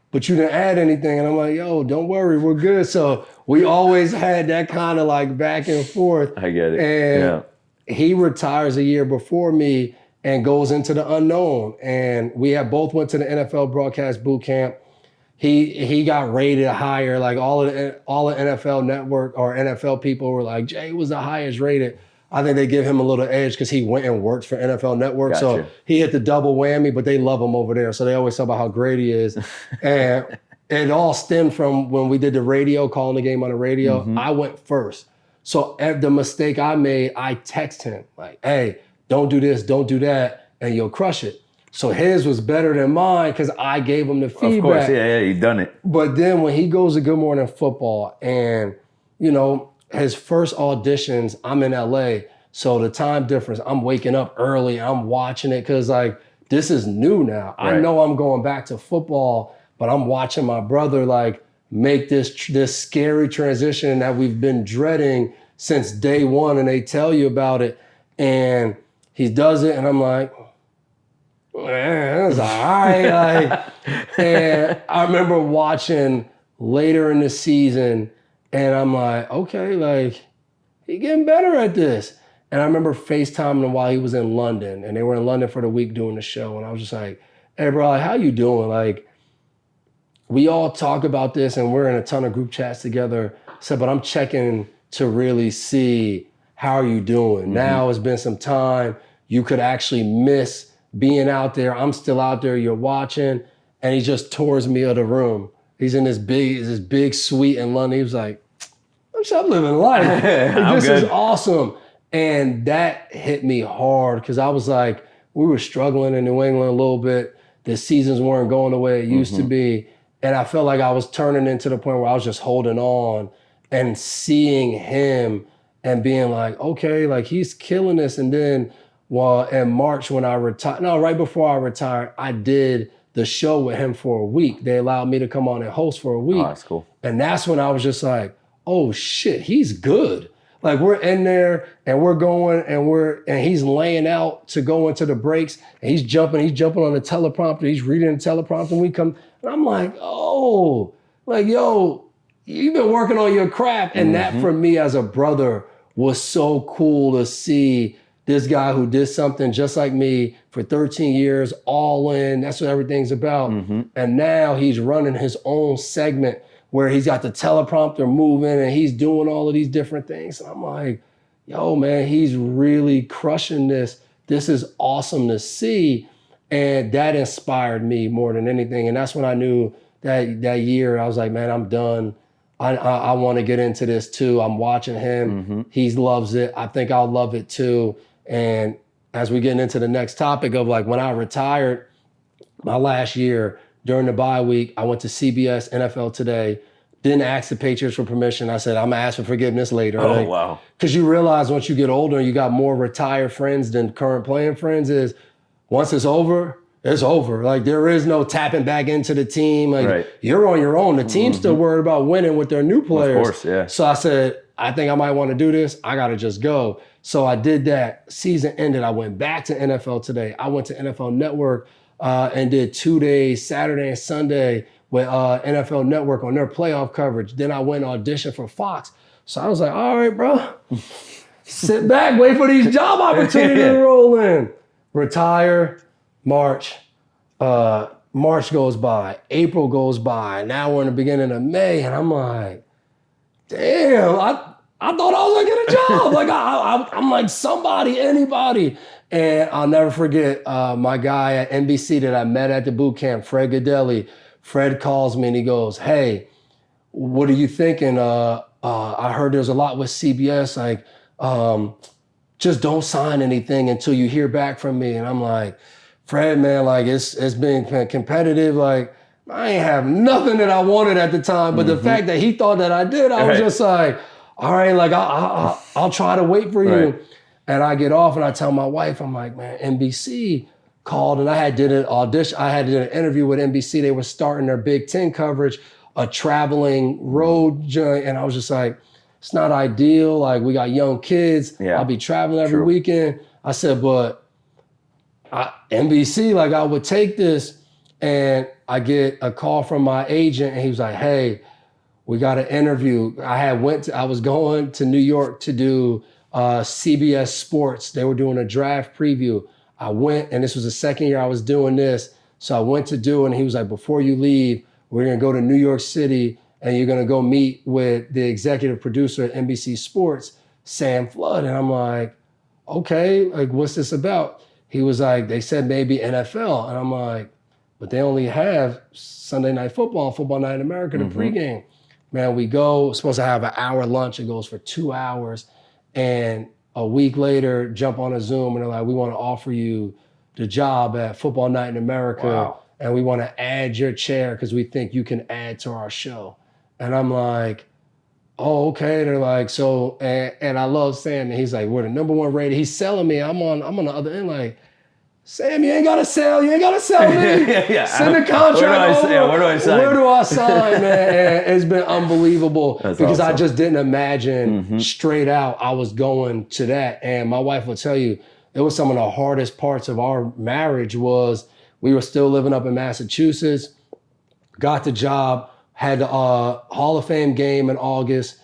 But you didn't add anything. And I'm like, yo, don't worry, we're good. So we always had that kind of, like, back and forth. I get it. And he retires a year before me and goes into the unknown. And we have both went to the NFL broadcast boot camp. He got rated higher. Like all the NFL network or NFL people were like, Jay was the highest rated. I think they give him a little edge because he went and worked for NFL Network. Gotcha. So he hit the double whammy, but they love him over there. So they always talk about how great he is. And it all stemmed from when we did the radio, calling the game on the radio. I went first. So the mistake I made, I text him like, hey, don't do this, don't do that, and you'll crush it. So his was better than mine because I gave him the feedback. Of course, yeah, you've done it. But then when he goes to Good Morning Football and, his first auditions, I'm in LA. So the time difference, I'm waking up early, I'm watching it because like, this is new now. Right. I know I'm going back to football, but I'm watching my brother like make this scary transition that we've been dreading since day one, and they tell you about it. And he does it, and I'm like, man, that's all right. Like, and I remember watching later in the season, and I'm like, okay, like, he getting better at this. And I remember FaceTiming him while he was in London, and they were in London for the week doing the show. And I was just like, hey, bro, like, how you doing? Like, we all talk about this, and we're in a ton of group chats together. But I'm checking to really see how are you doing. Now it's been some time. You could actually miss being out there. I'm still out there. You're watching. And he just tours me of the room. He's in this big suite in London. He was like, I'm living life. Like, this is awesome. And that hit me hard because I was like, we were struggling in New England a little bit. The seasons weren't going the way it used to be. And I felt like I was turning into the point where I was just holding on and seeing him and being like, okay, like he's killing this. And then, well, in March when I retired, right before I retired, I did the show with him for a week. They allowed me to come on and host for a week. Oh, that's cool. And that's when I was just like, oh shit, he's good. Like we're in there and we're going and he's laying out to go into the breaks and he's jumping on the teleprompter. He's reading the teleprompter and we come, and I'm like, oh, like, yo, you've been working on your craft. And that for me as a brother was so cool to see this guy who did something just like me for 13 years, all in. That's what everything's about. And now he's running his own segment where he's got the teleprompter moving and he's doing all of these different things. And I'm like, yo, man, he's really crushing this. This is awesome to see. And that inspired me more than anything. And that's when I knew that year, I was like, man, I'm done. I want to get into this too. I'm watching him. He loves it. I think I'll love it too. And as we get into the next topic of like when I retired, my last year during the bye week, I went to CBS NFL Today. Didn't ask the Patriots for permission. I said, I'm going to ask for forgiveness later. Oh, wow. Because you realize once you get older and you got more retired friends than current playing friends is once it's over, it's over. Like there is no tapping back into the team. Like you're on your own. The team's still worried about winning with their new players. Of course, yeah. So I said, I think I might want to do this. I got to just go. So I did that. Season ended. I went back to NFL Today. I went to NFL Network and did 2 days, Saturday and Sunday, with NFL Network on their playoff coverage. Then I went and auditioned for Fox. So I was like, all right, bro, sit back, wait for these job opportunities to roll in. Retire, March. March goes by, April goes by. Now we're in the beginning of May, and I'm like, damn, I thought I was gonna get a job. Like I'm like somebody, anybody. And I'll never forget my guy at NBC that I met at the boot camp, Fred Godelli. Fred calls me and he goes, hey, what are you thinking? I heard there's a lot with CBS, like just don't sign anything until you hear back from me. And I'm like, Fred, man, like it's been competitive. Like I ain't have nothing that I wanted at the time, but the fact that he thought that I did, I was just like, all right, like I'll try to wait for you. And I get off and I tell my wife, I'm like, man, NBC called and I did an audition. I had an interview with NBC. They were starting their Big Ten coverage, a traveling road joint. And I was just like, it's not ideal. Like we got young kids. I'll be traveling every weekend. I said, but NBC, like I would take this. And I get a call from my agent and he was like, hey, we got an interview. I was going to New York to do CBS Sports. They were doing a draft preview. I went, and this was the second year I was doing this. So I went to do it, and he was like, before you leave, we're gonna go to New York City, and you're gonna go meet with the executive producer at NBC Sports, Sam Flood. And I'm like, okay, like what's this about? He was like, they said maybe NFL. And I'm like, but they only have Sunday Night Football, Football Night in America, the pregame. Man, we go, supposed to have an hour lunch. It goes for 2 hours. And a week later, jump on a Zoom and they're like, we want to offer you the job at Football Night in America. Wow. And we want to add your chair because we think you can add to our show. And I'm like, oh, okay. They're like, so, and I love Sam. And he's like, we're the #1 rated. He's selling me. I'm on the other end like, Sam, you ain't got to sell. You ain't got to sell me. Send the contract over. Where do I sign? Where do I sign, man? And it's been unbelievable. That's because awesome. I just didn't imagine straight out I was going to that. And my wife will tell you, it was some of the hardest parts of our marriage was we were still living up in Massachusetts, got the job, had the Hall of Fame game in August.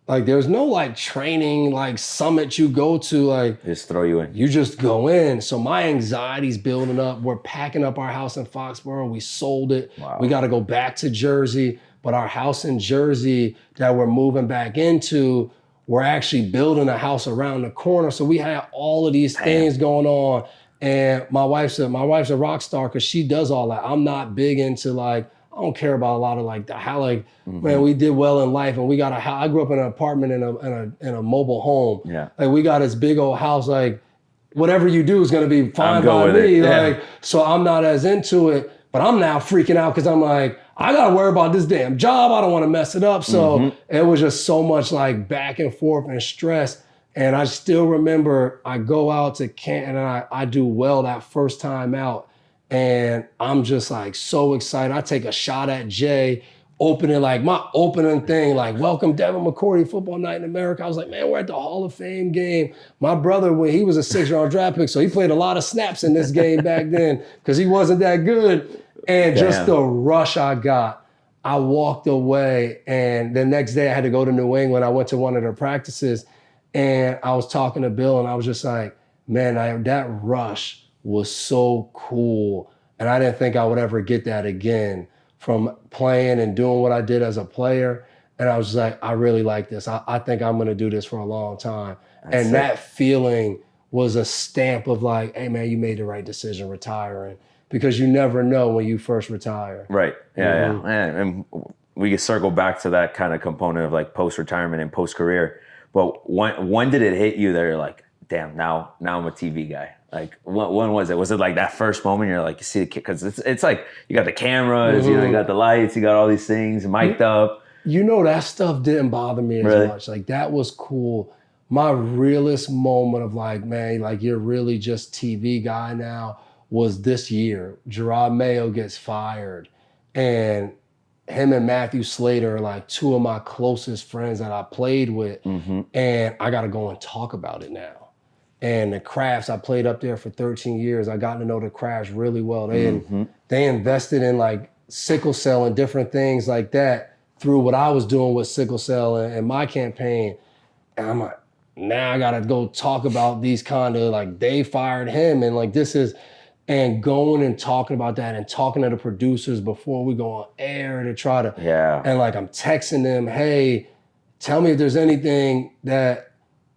Like there's no like training, like summit you go to, like just throw you in. You just go in. So my anxiety's building up. We're packing up our house in Foxborough. We sold it. Wow. We got to go back to Jersey. But our house in Jersey that we're moving back into, we're actually building a house around the corner. So we had all of these things going on. And my wife's a rock star because she does all that. I'm not big into like, I don't care about a lot of like how like man we did well in life and we got a house. I grew up in an apartment in a mobile home. Yeah, like we got this big old house. Like whatever you do is gonna be fine by me. Like so I'm not as into it. But I'm now freaking out because I'm like I gotta worry about this damn job. I don't want to mess it up. So it was just so much like back and forth and stress. And I still remember I go out to camp and I do well that first time out. And I'm just like so excited. I take a shot at Jay, opening like my opening thing, like welcome Devin McCourty, Football Night in America. I was like, man, we're at the Hall of Fame game. My brother, when he was a 6th-round draft pick, so he played a lot of snaps in this game back then because he wasn't that good. And just the rush I got, I walked away. And the next day I had to go to New England. I went to one of their practices and I was talking to Bill and I was just like, man, that rush was so cool. And I didn't think I would ever get that again from playing and doing what I did as a player. And I was just like, I really like this. I think I'm going to do this for a long time. That feeling was a stamp of like, hey man, you made the right decision retiring, because you never know when you first retire. Right. Yeah. And we can circle back to that kind of component of like post-retirement and post-career. But when did it hit you that you're like, damn, now I'm a TV guy? Like, when was it? Was it like that first moment you're like, you see the kid? Because it's like you got the cameras, you know, you got the lights, you got all these things mic'd up. You know, that stuff didn't bother me as much. Like, that was cool. My realest moment of like, man, like you're really just TV guy now was this year. Gerard Mayo gets fired, and him and Matthew Slater are like two of my closest friends that I played with, and I got to go and talk about it now. And the Crafts, I played up there for 13 years. I got to know the Crafts really well. They invested in like sickle cell and different things like that through what I was doing with sickle cell and my campaign. And I'm like, now I got to go talk about these kind of like, they fired him and like this is, and going and talking about that and talking to the producers before we go on air to try to, and like I'm texting them, hey, tell me if there's anything that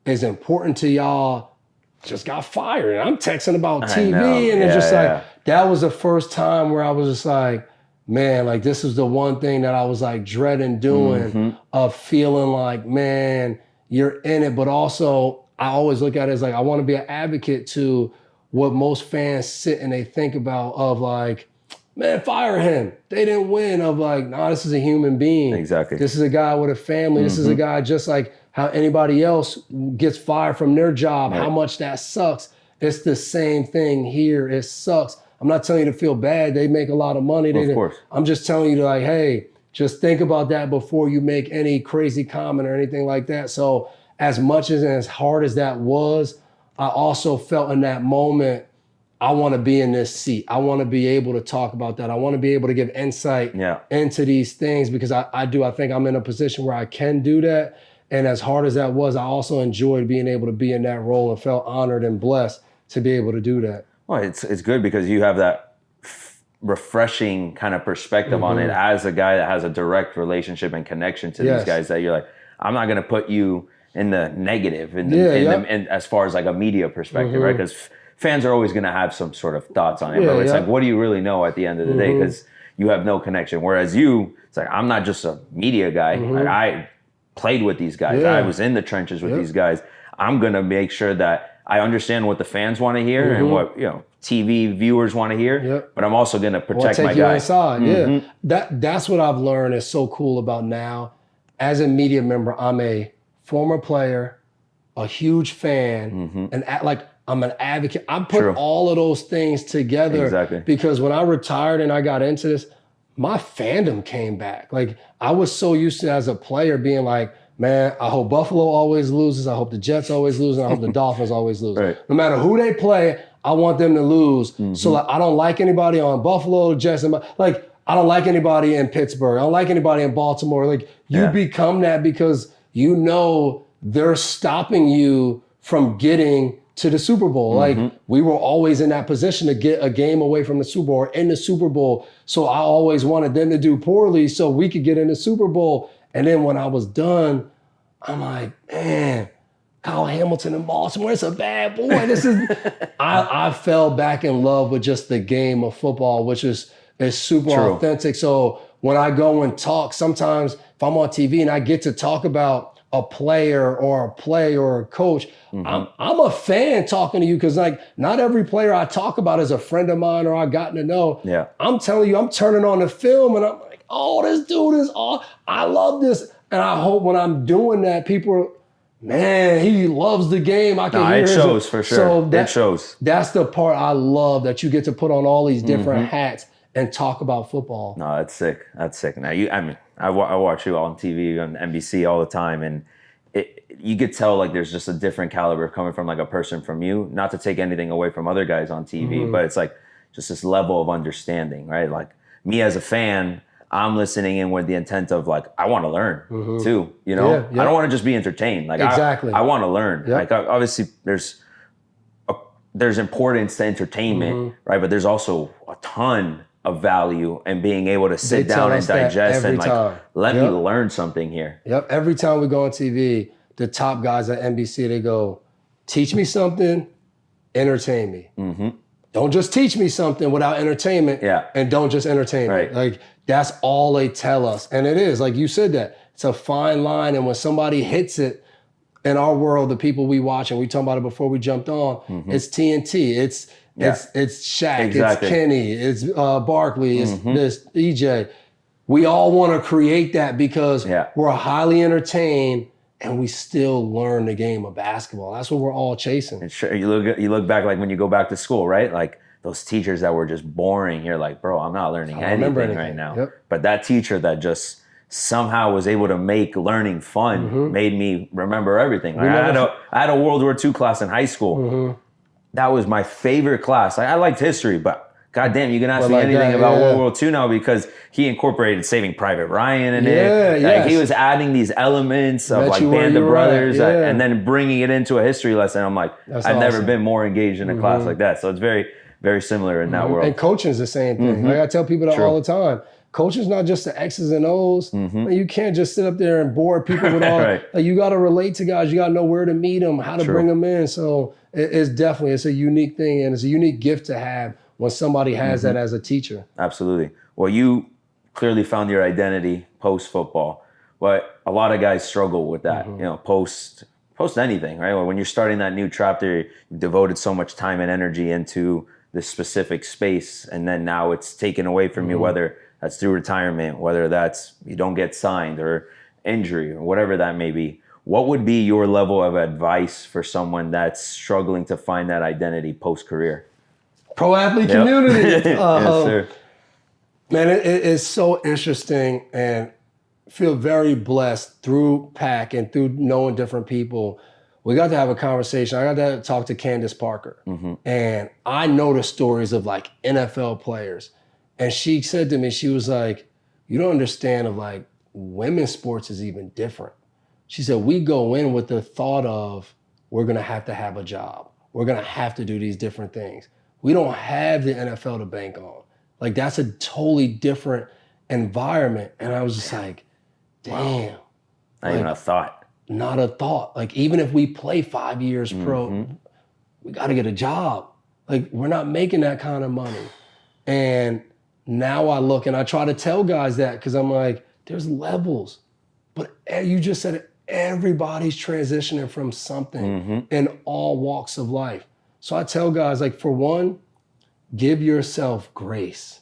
is important to y'all. Just got fired. And I'm texting about TV and it's just like, that was the first time where I was just like, man, like this is the one thing that I was like dreading doing, of feeling like, man, you're in it. But also I always look at it as like, I want to be an advocate to what most fans sit and they think about of like, man, fire him. They didn't win. Of like, nah, this is a human being. Exactly. This is a guy with a family. This is a guy just like how anybody else gets fired from their job, how much that sucks. It's the same thing here. It sucks. I'm not telling you to feel bad. They make a lot of money. Of course. I'm just telling you to like, hey, just think about that before you make any crazy comment or anything like that. So as much as and as hard as that was, I also felt in that moment, I want to be in this seat. I want to be able to talk about that. I want to be able to give insight into these things because I think I'm in a position where I can do that. And as hard as that was, I also enjoyed being able to be in that role and felt honored and blessed to be able to do that. Well, it's good because you have that refreshing kind of perspective on it as a guy that has a direct relationship and connection to these guys that you're like, I'm not going to put you in the negative in as far as like a media perspective, right? Because fans are always going to have some sort of thoughts on it, but it's like, what do you really know at the end of the day? Because you have no connection. Whereas you, it's like, I'm not just a media guy. Like, I played with these guys. I was in the trenches with these guys. I'm going to make sure that I understand what the fans want to hear and what, you know, TV viewers want to hear, but I'm also going to protect my guy. Inside. That's what I've learned is so cool about now. As a media member, I'm a former player, a huge fan, and like I'm an advocate. I put all of those things together because when I retired and I got into this, my fandom came back. Like I was so used to as a player being like, man, I hope Buffalo always loses. I hope the Jets always lose. And I hope the Dolphins always lose. No matter who they play, I want them to lose. So like, I don't like anybody on Buffalo, Jets, and like I don't like anybody in Pittsburgh. I don't like anybody in Baltimore. Like you become that because you know they're stopping you from getting to the Super Bowl. Like we were always in that position to get a game away from the Super Bowl or in the Super Bowl. So I always wanted them to do poorly so we could get in the Super Bowl. And then when I was done, I'm like, man, Kyle Hamilton in Baltimore, it's a bad boy. This is, I fell back in love with just the game of football, which is super authentic. So when I go and talk, sometimes if I'm on TV and I get to talk about a player or a play or a coach, I'm a fan talking to you because like not every player I talk about is a friend of mine or I've gotten to know. I'm telling you, I'm turning on the film and I'm like, oh, this dude is I love this. And I hope when I'm doing that, people are, man, he loves the game. I can hear it shows for sure. So it shows. That's the part I love, that you get to put on all these different hats and talk about football. No, that's sick. That's sick. Now, I watch you on TV on NBC all the time, and you could tell like there's just a different caliber coming from like a person from you. Not to take anything away from other guys on TV, but it's like just this level of understanding, right? Like me as a fan, I'm listening in with the intent of like, I want to learn too, you know? I don't want to just be entertained. Like I want to learn. Like obviously there's importance to entertainment, right? But there's also a ton of value in being able to sit down and digest and like, let me learn something here. Every time we go on TV, the top guys at NBC, they go, teach me something entertain me. Don't just teach me something without entertainment. And don't just entertain me. Like, that's all they tell us. And it is, like you said that, it's a fine line. And when somebody hits it in our world, the people we watch, and we talked about it before we jumped on, it's TNT, it's Shaq, it's Kenny, it's Barkley, it's this EJ. We all want to create that because we're highly entertained and we still learn the game of basketball. That's what we're all chasing. It's sure. You look back, like when you go back to school, right? Like those teachers that were just boring. You're like, bro, I'm not learning anything right now. But that teacher that just somehow was able to make learning fun made me remember everything. Like I had a World War II class in high school. That was my favorite class. I liked history, but God damn, you can ask me anything about World War II now because he incorporated Saving Private Ryan in it. Like he was adding these elements of like Band of Brothers and then bringing it into a history lesson. I'm like, I've never been more engaged in a class like that. So it's very, very similar in that world. And coaching is the same thing. Like I tell people that all the time. Coaching's not just the X's and O's. Like, you can't just sit up there and bore people with all. Like, you got to relate to guys. You got to know where to meet them, how to bring them in. So it's a unique thing, and it's a unique gift to have when somebody has that as a teacher. Absolutely. Well, you clearly found your identity post-football, but a lot of guys struggle with that, you know, post anything, right? When you're starting that new chapter, you've devoted so much time and energy into this specific space, and then now it's taken away from you, whether that's through retirement, whether that's you don't get signed or injury or whatever that may be. What would be your level of advice for someone that's struggling to find that identity post-career? Pro athlete community. Yes, sir. Man, it is so interesting, and feel very blessed through PAC and through knowing different people. We got to have a conversation. I got to talk to Candace Parker, and I know the stories of like NFL players. And she said to me, she was like, you don't understand of like women's sports is even different. She said, we go in with the thought of we're going to have a job. We're going to have to do these different things. We don't have the NFL to bank on. Like, that's a totally different environment. And I was just like, damn. Not even a thought. Not a thought. Like, even if we play 5 years pro, we got to get a job. Like, we're not making that kind of money. And now I look and I try to tell guys that because I'm like, there's levels. But you just said it, everybody's transitioning from something in all walks of life. So I tell guys, like, for one, give yourself grace.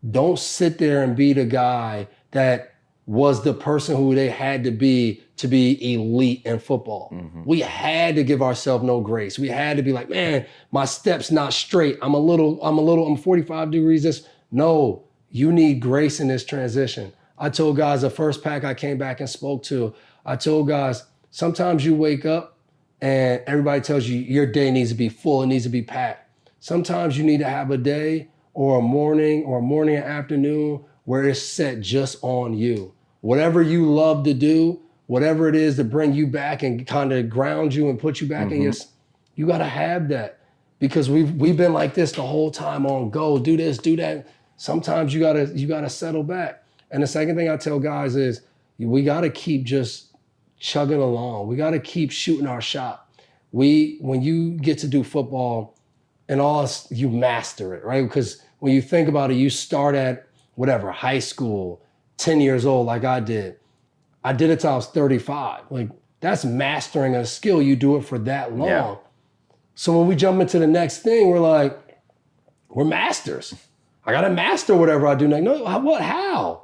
Don't sit there and be the guy that was the person who they had to be elite in football. We had to give ourselves no grace. We had to be like, man, my step's not straight. I'm 45 degrees this. No, you need grace in this transition. I told guys the first PAC I came back and spoke to, I told guys, sometimes you wake up and everybody tells you your day needs to be full, it needs to be packed. Sometimes you need to have a day or a morning and afternoon where it's set just on you. Whatever you love to do, whatever it is to bring you back and kind of ground you and put you back in you got to have that, because we've been like this the whole time on go, do this, do that. Sometimes you gotta settle back. And the second thing I tell guys is we gotta keep just chugging along. We gotta keep shooting our shot. When you get to do football and you master it, right? Because when you think about it, you start at whatever, high school, 10 years old like I did. I did it till I was 35. Like, that's mastering a skill. You do it for that long. Yeah. So when we jump into the next thing, we're masters. I got to master whatever I do next. No, what, how?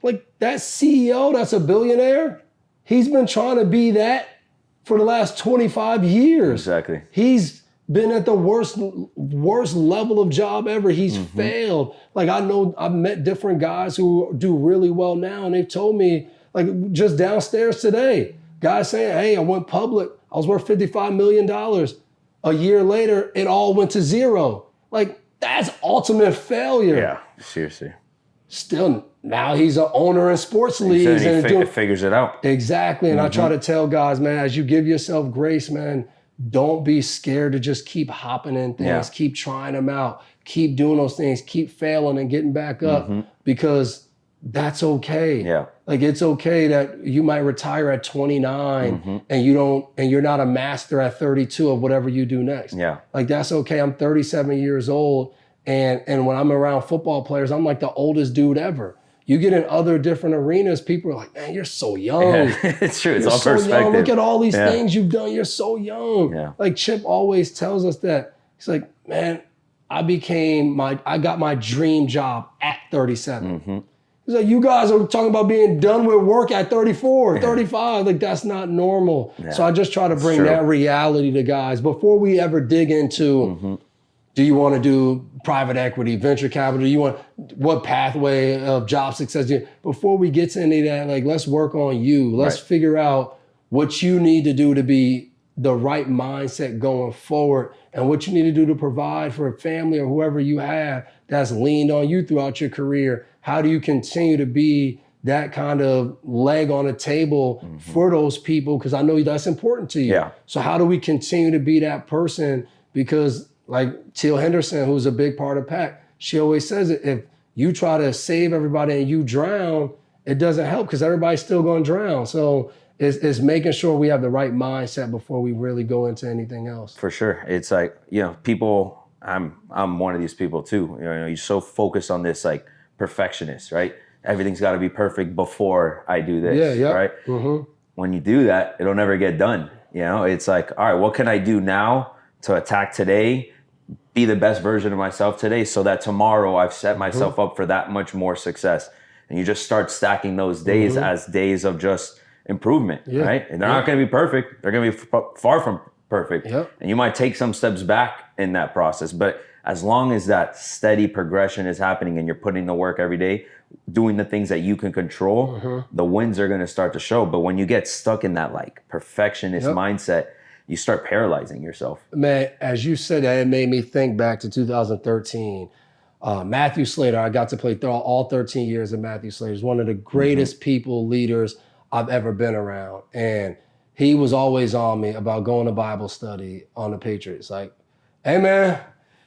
Like, that CEO, that's a billionaire, he's been trying to be that for the last 25 years. Exactly. He's been at the worst level of job ever. He's failed. Like, I've met different guys who do really well now, and they've told me, like, just downstairs today, guys saying, hey, I went public. I was worth $55 million. A year later, it all went to zero. Like, that's ultimate failure. Yeah, seriously. Still, now he's an owner in sports leagues. And he figures it out. Exactly. And I try to tell guys, man, as you give yourself grace, man, don't be scared to just keep hopping in things, keep trying them out, keep doing those things, keep failing and getting back up, because that's okay. Yeah. Like it's okay that you might retire at 29 and you're not a master at 32 of whatever you do next. Yeah. Like that's okay. I'm 37 years old and when I'm around football players, I'm like the oldest dude ever. You get in other different arenas, people are like, man, you're so young. Yeah, it's true. It's You're all so perspective. young. Look at all these things you've done. You're so young. Yeah. Like Chip always tells us that. He's like, man, I got my dream job at 37. He's like, you guys are talking about being done with work at 34, 35. Like that's not normal. Yeah. So I just try to bring that reality to guys before we ever dig into, do you want to do private equity, venture capital? Do you want, what pathway of job success do you, before we get to any of that, like let's work on you. Let's figure out what you need to do to be the right mindset going forward and what you need to do to provide for a family or whoever you have that's leaned on you throughout your career. How do you continue to be that kind of leg on the table for those people? Because I know that's important to you. Yeah. So how do we continue to be that person? Because like Teal Henderson, who's a big part of PAC, she always says it, if you try to save everybody and you drown, it doesn't help because everybody's still going to drown. So it's making sure we have the right mindset before we really go into anything else. For sure. It's like, people, I'm one of these people too. You're so focused on this like perfectionist, right? Everything's got to be perfect before I do this, right? When you do that, it'll never get done. It's like, all right, what can I do now to attack today, be the best version of myself today so that tomorrow I've set myself up for that much more success. And you just start stacking those days as days of just improvement, right? And they're not going to be perfect. They're going to be far from perfect. And you might take some steps back in that process. But as long as that steady progression is happening and you're putting the work every day, doing the things that you can control, the wins are going to start to show. But when you get stuck in that like perfectionist mindset, you start paralyzing yourself. Man, as you said that, it made me think back to 2013. Matthew Slater, I got to play all 13 years of Matthew Slater. He's one of the greatest people, leaders I've ever been around. And he was always on me about going to Bible study on the Patriots. Like, hey man,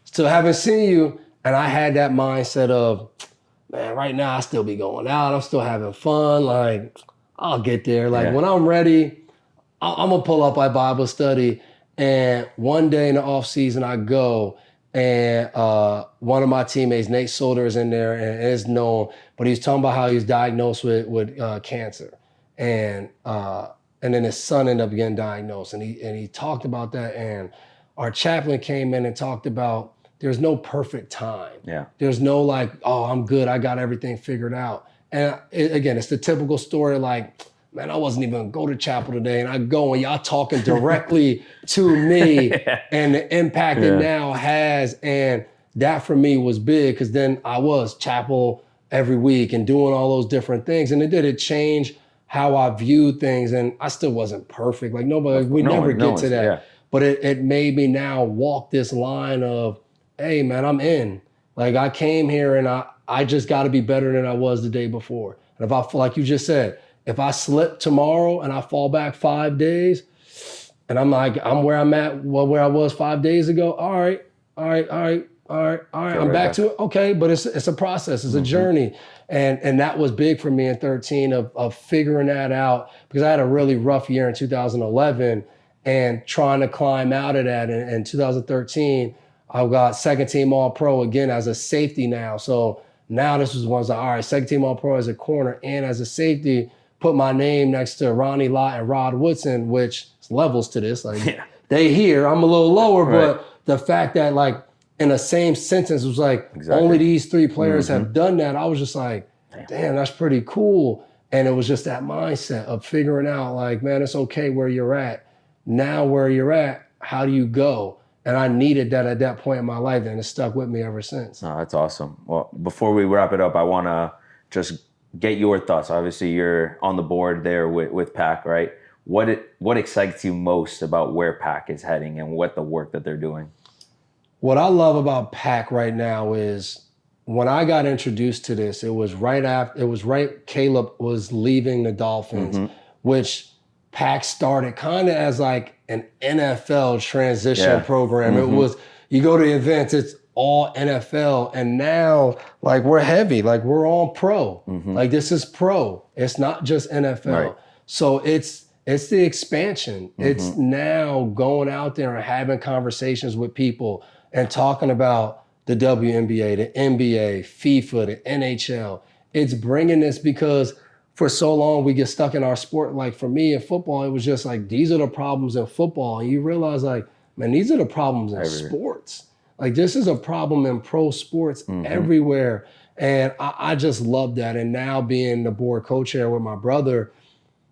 still haven't seen you. And I had that mindset of, man, right now I still be going out. I'm still having fun. Like, I'll get there. Like when I'm ready, I'm gonna pull up my Bible study. And one day in the off season, I go and one of my teammates, Nate Solder, is in there and is known, but he's talking about how he was diagnosed with cancer. And then his son ended up getting diagnosed. And he talked about that. And our chaplain came in and talked about there's no perfect time. Yeah. There's no like, oh, I'm good. I got everything figured out. And again, it's the typical story like, man, I wasn't even gonna go to chapel today. And I go and y'all talking directly to me and the impact it now has. And that for me was big because then I was chapel every week and doing all those different things. And it changed how I viewed things. And I still wasn't perfect. Like we never get to that. Yeah. But it made me now walk this line of, hey man, I'm in. Like I came here and I just gotta be better than I was the day before. And if I feel like you just said, if I slip tomorrow and I fall back 5 days and I'm like, I'm where I'm at, where I was 5 days ago. All right. I'm back to it. Okay. But it's a process. It's a journey. And that was big for me in 13 of figuring that out because I had a really rough year in 2011 and trying to climb out of that. In 2013, I got second team All Pro again as a safety now. So now this was one's like, all right, second team All Pro as a corner and as a safety. Put my name next to Ronnie Lott and Rod Woodson, which levels to this. Like they here, I'm a little lower, but the fact that like in the same sentence was like only these three players have done that. I was just like, damn, that's pretty cool. And it was just that mindset of figuring out like, man, it's okay where you're at. Now where you're at, how do you go? And I needed that at that point in my life, and it's stuck with me ever since. Oh, that's awesome. Well, before we wrap it up, I want to just get your thoughts. Obviously, you're on the board there with PAC, right? What excites you most about where PAC is heading and what the work that they're doing? What I love about PAC right now is when I got introduced to this, it was right Caleb was leaving the Dolphins, which PAC started kind of as like an NFL transition program. You go to events, it's all NFL. And now, like, we're heavy. Like, we're on pro. Like, this is pro. It's not just NFL. Right. So it's the expansion. It's now going out there and having conversations with people and talking about the WNBA, the NBA, FIFA, the NHL. It's bringing this because for so long we get stuck in our sport. Like for me in football, it was just like, these are the problems in football. And you realize like, man, these are the problems in sports. Like this is a problem in pro sports everywhere. And I just love that. And now being the board co-chair with my brother,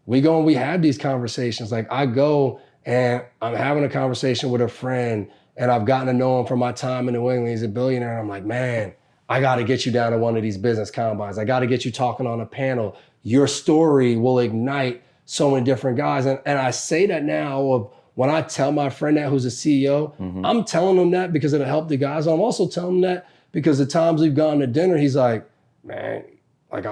we go and we have these conversations. Like I go and I'm having a conversation with a friend and I've gotten to know him from my time in New England. He's a billionaire. And I'm like, man, I got to get you down to one of these business combines. I got to get you talking on a panel. Your story will ignite so many different guys. And I say that now of when I tell my friend that who's a CEO, I'm telling him that because it'll help the guys. I'm also telling him that because the times we've gone to dinner, he's like, man, like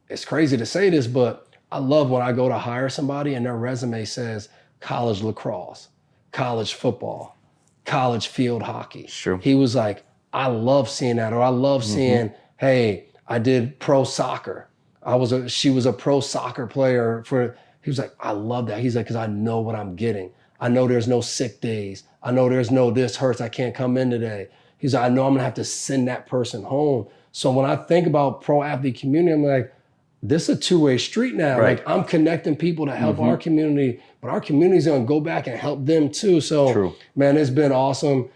it's crazy to say this, but I love when I go to hire somebody and their resume says college lacrosse, college football, college field hockey. Sure. He was like, I love seeing that. Or I love seeing, hey, I did pro soccer. She was a pro soccer player he was like, I love that. He's like, because I know what I'm getting. I know there's no sick days. I know there's no this hurts, I can't come in today. He's like, I know I'm gonna have to send that person home. So when I think about pro athlete community, I'm like, this is a two-way street now. Right. Like I'm connecting people to help our community, but our community's gonna go back and help them too. So man, it's been awesome.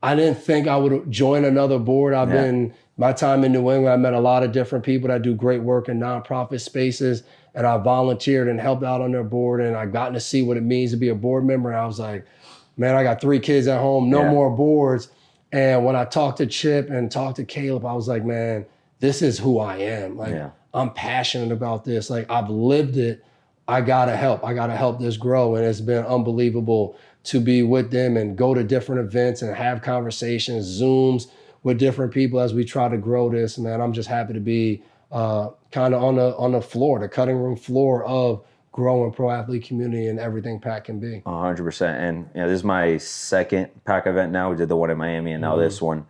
I didn't think I would join another board. I've been, my time in New England, I met a lot of different people that do great work in nonprofit spaces, and I volunteered and helped out on their board, and I've gotten to see what it means to be a board member. And I was like, man, I got 3 kids at home, no more boards. And when I talked to Chip and talked to Caleb, I was like, man, this is who I am. Like, I'm passionate about this. Like, I've lived it. I gotta help. I gotta help this grow. And it's been unbelievable to be with them and go to different events and have conversations, Zooms with different people as we try to grow this. Man, I'm just happy to be kind of on the floor, the cutting room floor of growing pro athlete community and everything PAC can be. 100%. And this is my second PAC event now. We did the one in Miami and now this one.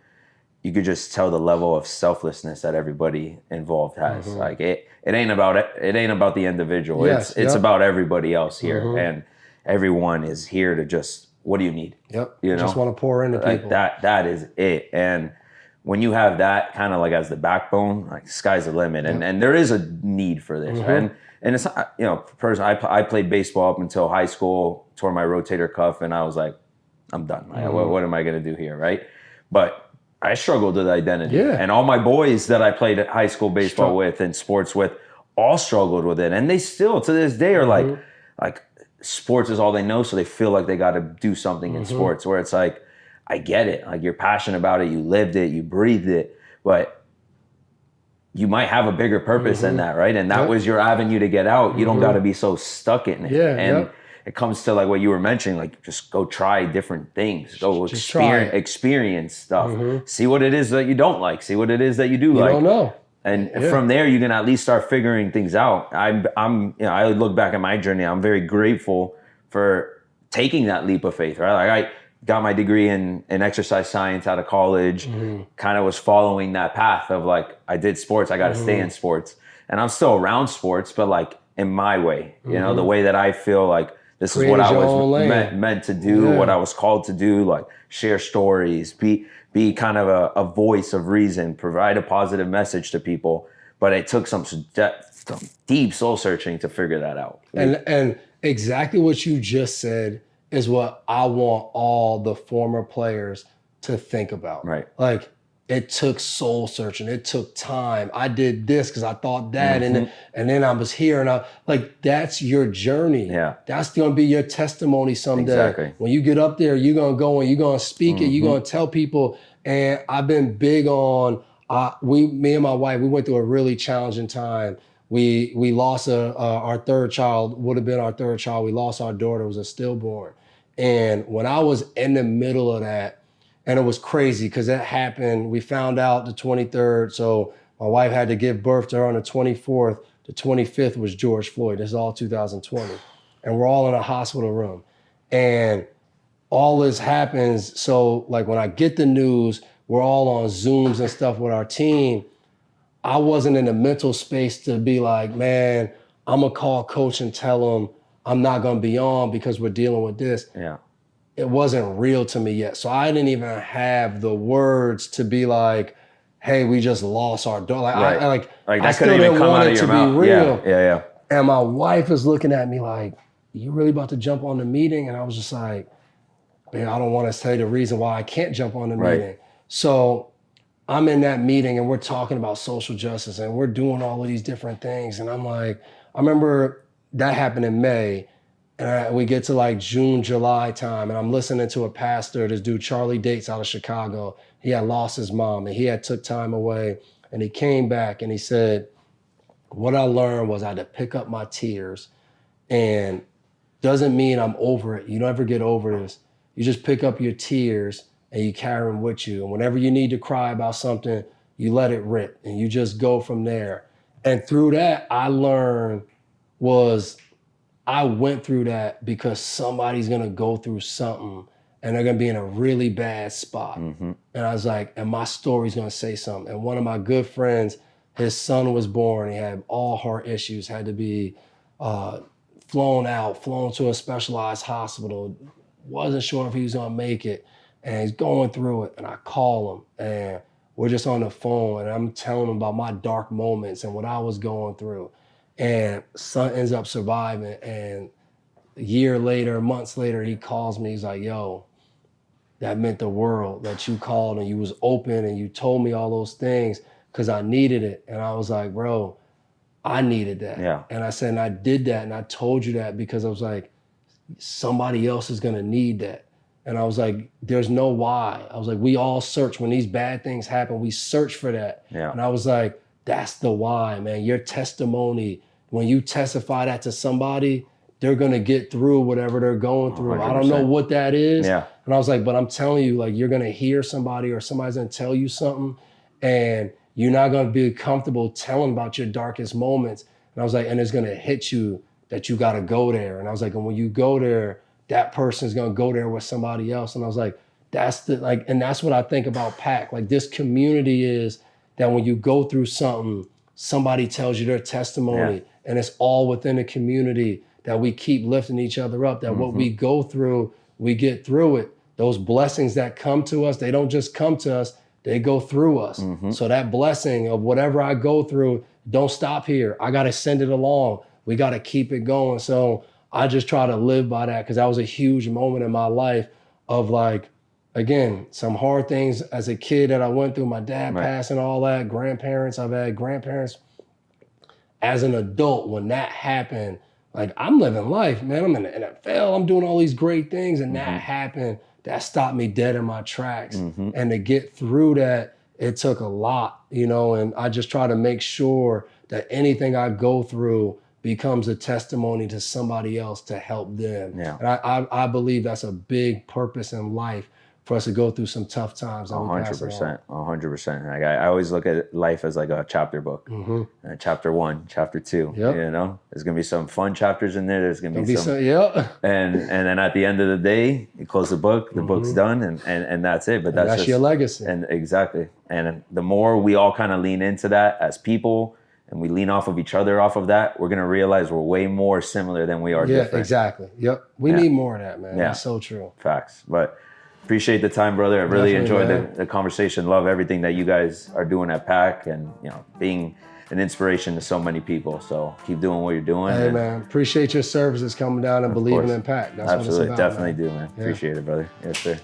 You could just tell the level of selflessness that everybody involved has. Like it ain't about the individual. It's about everybody else here, and everyone is here to just, what do you need? You know, just want to pour into people. That is it. And when you have that kind of like as the backbone, like sky's the limit. And there is a need for this. And it's not, personally, I played baseball up until high school, tore my rotator cuff, and I was like, I'm done. Like, what am I gonna do here, right? But I struggled with identity. And all my boys that I played at high school baseball with and sports with all struggled with it. And they still, to this day, are like sports is all they know, so they feel like they got to do something in sports, where it's like, I get it. Like, you're passionate about it, you lived it, you breathed it, but you might have a bigger purpose than that, right? And that was your avenue to get out. You don't got to be so stuck in it. And it comes to like what you were mentioning, like just go try different things, go experience stuff, see what it is that you don't like, see what it is that you do like. You don't know. And from there, you can at least start figuring things out. I look back at my journey. I'm very grateful for taking that leap of faith, right? Like I got my degree in exercise science out of college, kind of was following that path of like, I did sports, I got to stay in sports. And I'm still around sports, but like in my way, you know, the way that I feel like this is what I was meant to do, what I was called to do, like share stories, be kind of a voice of reason, provide a positive message to people. But it took some deep soul searching to figure that out. And exactly what you just said is what I want all the former players to think about. Right. Like, it took soul searching. It took time. I did this because I thought that, and then I was here, and that's your journey. That's going to be your testimony someday. Exactly. When you get up there, you're going to go and you're going to speak it. You're going to tell people. And I've been big on. Me and my wife, we went through a really challenging time. We lost our third child. Would have been our third child. We lost our daughter. It was a stillborn. And when I was in the middle of that. And it was crazy because that happened. We found out the 23rd. So my wife had to give birth to her on the 24th. The 25th was George Floyd. This is all 2020. And we're all in a hospital room. And all this happens. So like when I get the news, we're all on Zooms and stuff with our team. I wasn't in the mental space to be like, man, I'm gonna call coach and tell him I'm not gonna be on because we're dealing with this. Yeah. It wasn't real to me yet. So I didn't even have the words to be like, hey, we just lost our daughter. Like, Right. I that still couldn't even didn't come want out it of to your be mouth. real. Yeah. And my wife is looking at me like, you really about to jump on the meeting? And I was just like, man, I don't want to tell you the reason why I can't jump on the meeting. So I'm in that meeting and we're talking about social justice and we're doing all of these different things. And I'm like, I remember that happened in May. And we get to like June, July time, and I'm listening to a pastor, this dude, Charlie Dates out of Chicago. He had lost his mom and he had took time away and he came back and he said, what I learned was I had to pick up my tears, and doesn't mean I'm over it. You never get over this. You just pick up your tears and you carry them with you. And whenever you need to cry about something, you let it rip and you just go from there. And through that, I learned was I went through that because somebody's gonna go through something and they're gonna be in a really bad spot. Mm-hmm. And I was like, and my story's gonna say something. And one of my good friends, his son was born, he had all heart issues, had to be flown to a specialized hospital, wasn't sure if he was gonna make it. And he's going through it. And I call him and we're just on the phone and I'm telling him about my dark moments and what I was going through. And son ends up surviving. And a year later, months later, he calls me. He's like, yo, that meant the world that you called and you was open and you told me all those things because I needed it. And I was like, bro, I needed that. Yeah. And I said, and I did that. And I told you that because I was like, somebody else is going to need that. And I was like, there's no why. I was like, we all search. When these bad things happen, we search for that. Yeah. And I was like, that's the why, man. Your testimony, when you testify that to somebody, they're going to get through whatever they're going through. 100%. I don't know what that is. Yeah. And I was like, but I'm telling you, like, you're going to hear somebody or somebody's going to tell you something and you're not going to be comfortable telling about your darkest moments. And I was like, and it's going to hit you that you got to go there. And I was like, and when you go there, that person's going to go there with somebody else. And I was like, and that's what I think about PAC. Like, this community is that when you go through something, somebody tells you their testimony, and it's all within the community that we keep lifting each other up, that what we go through, we get through it. Those blessings that come to us, they don't just come to us, they go through us. So that blessing of whatever I go through, don't stop here. I got to send it along. We got to keep it going. So I just try to live by that because that was a huge moment in my life of, like, again, some hard things as a kid that I went through, my dad passing, all that, grandparents, I've had grandparents. As an adult, when that happened, like, I'm living life, man. I'm in the NFL, I'm doing all these great things, and that happened, that stopped me dead in my tracks. And to get through that, it took a lot, and I just try to make sure that anything I go through becomes a testimony to somebody else to help them. Yeah. And I believe that's a big purpose in life, for us to go through some tough times. 100%. 100%. Like, I always look at life as like a chapter book. Chapter 1, chapter 2. Yep. There's gonna be some fun chapters in there. There's gonna be some. And then at the end of the day, you close the book. The book's done, and that's it. But that's just your legacy. And exactly. And the more we all kind of lean into that as people, and we lean off of each other off of that, we're gonna realize we're way more similar than we are different. Yeah, exactly. Yep. We need more of that, man. That's so true. Facts. But appreciate the time, brother. I really enjoyed the conversation. Love everything that you guys are doing at PAC, and being an inspiration to so many people. So keep doing what you're doing. Hey, man, appreciate your services coming down and believing in PAC. That's absolutely, what it's about, definitely do, man. Appreciate it, brother. Yes, sir.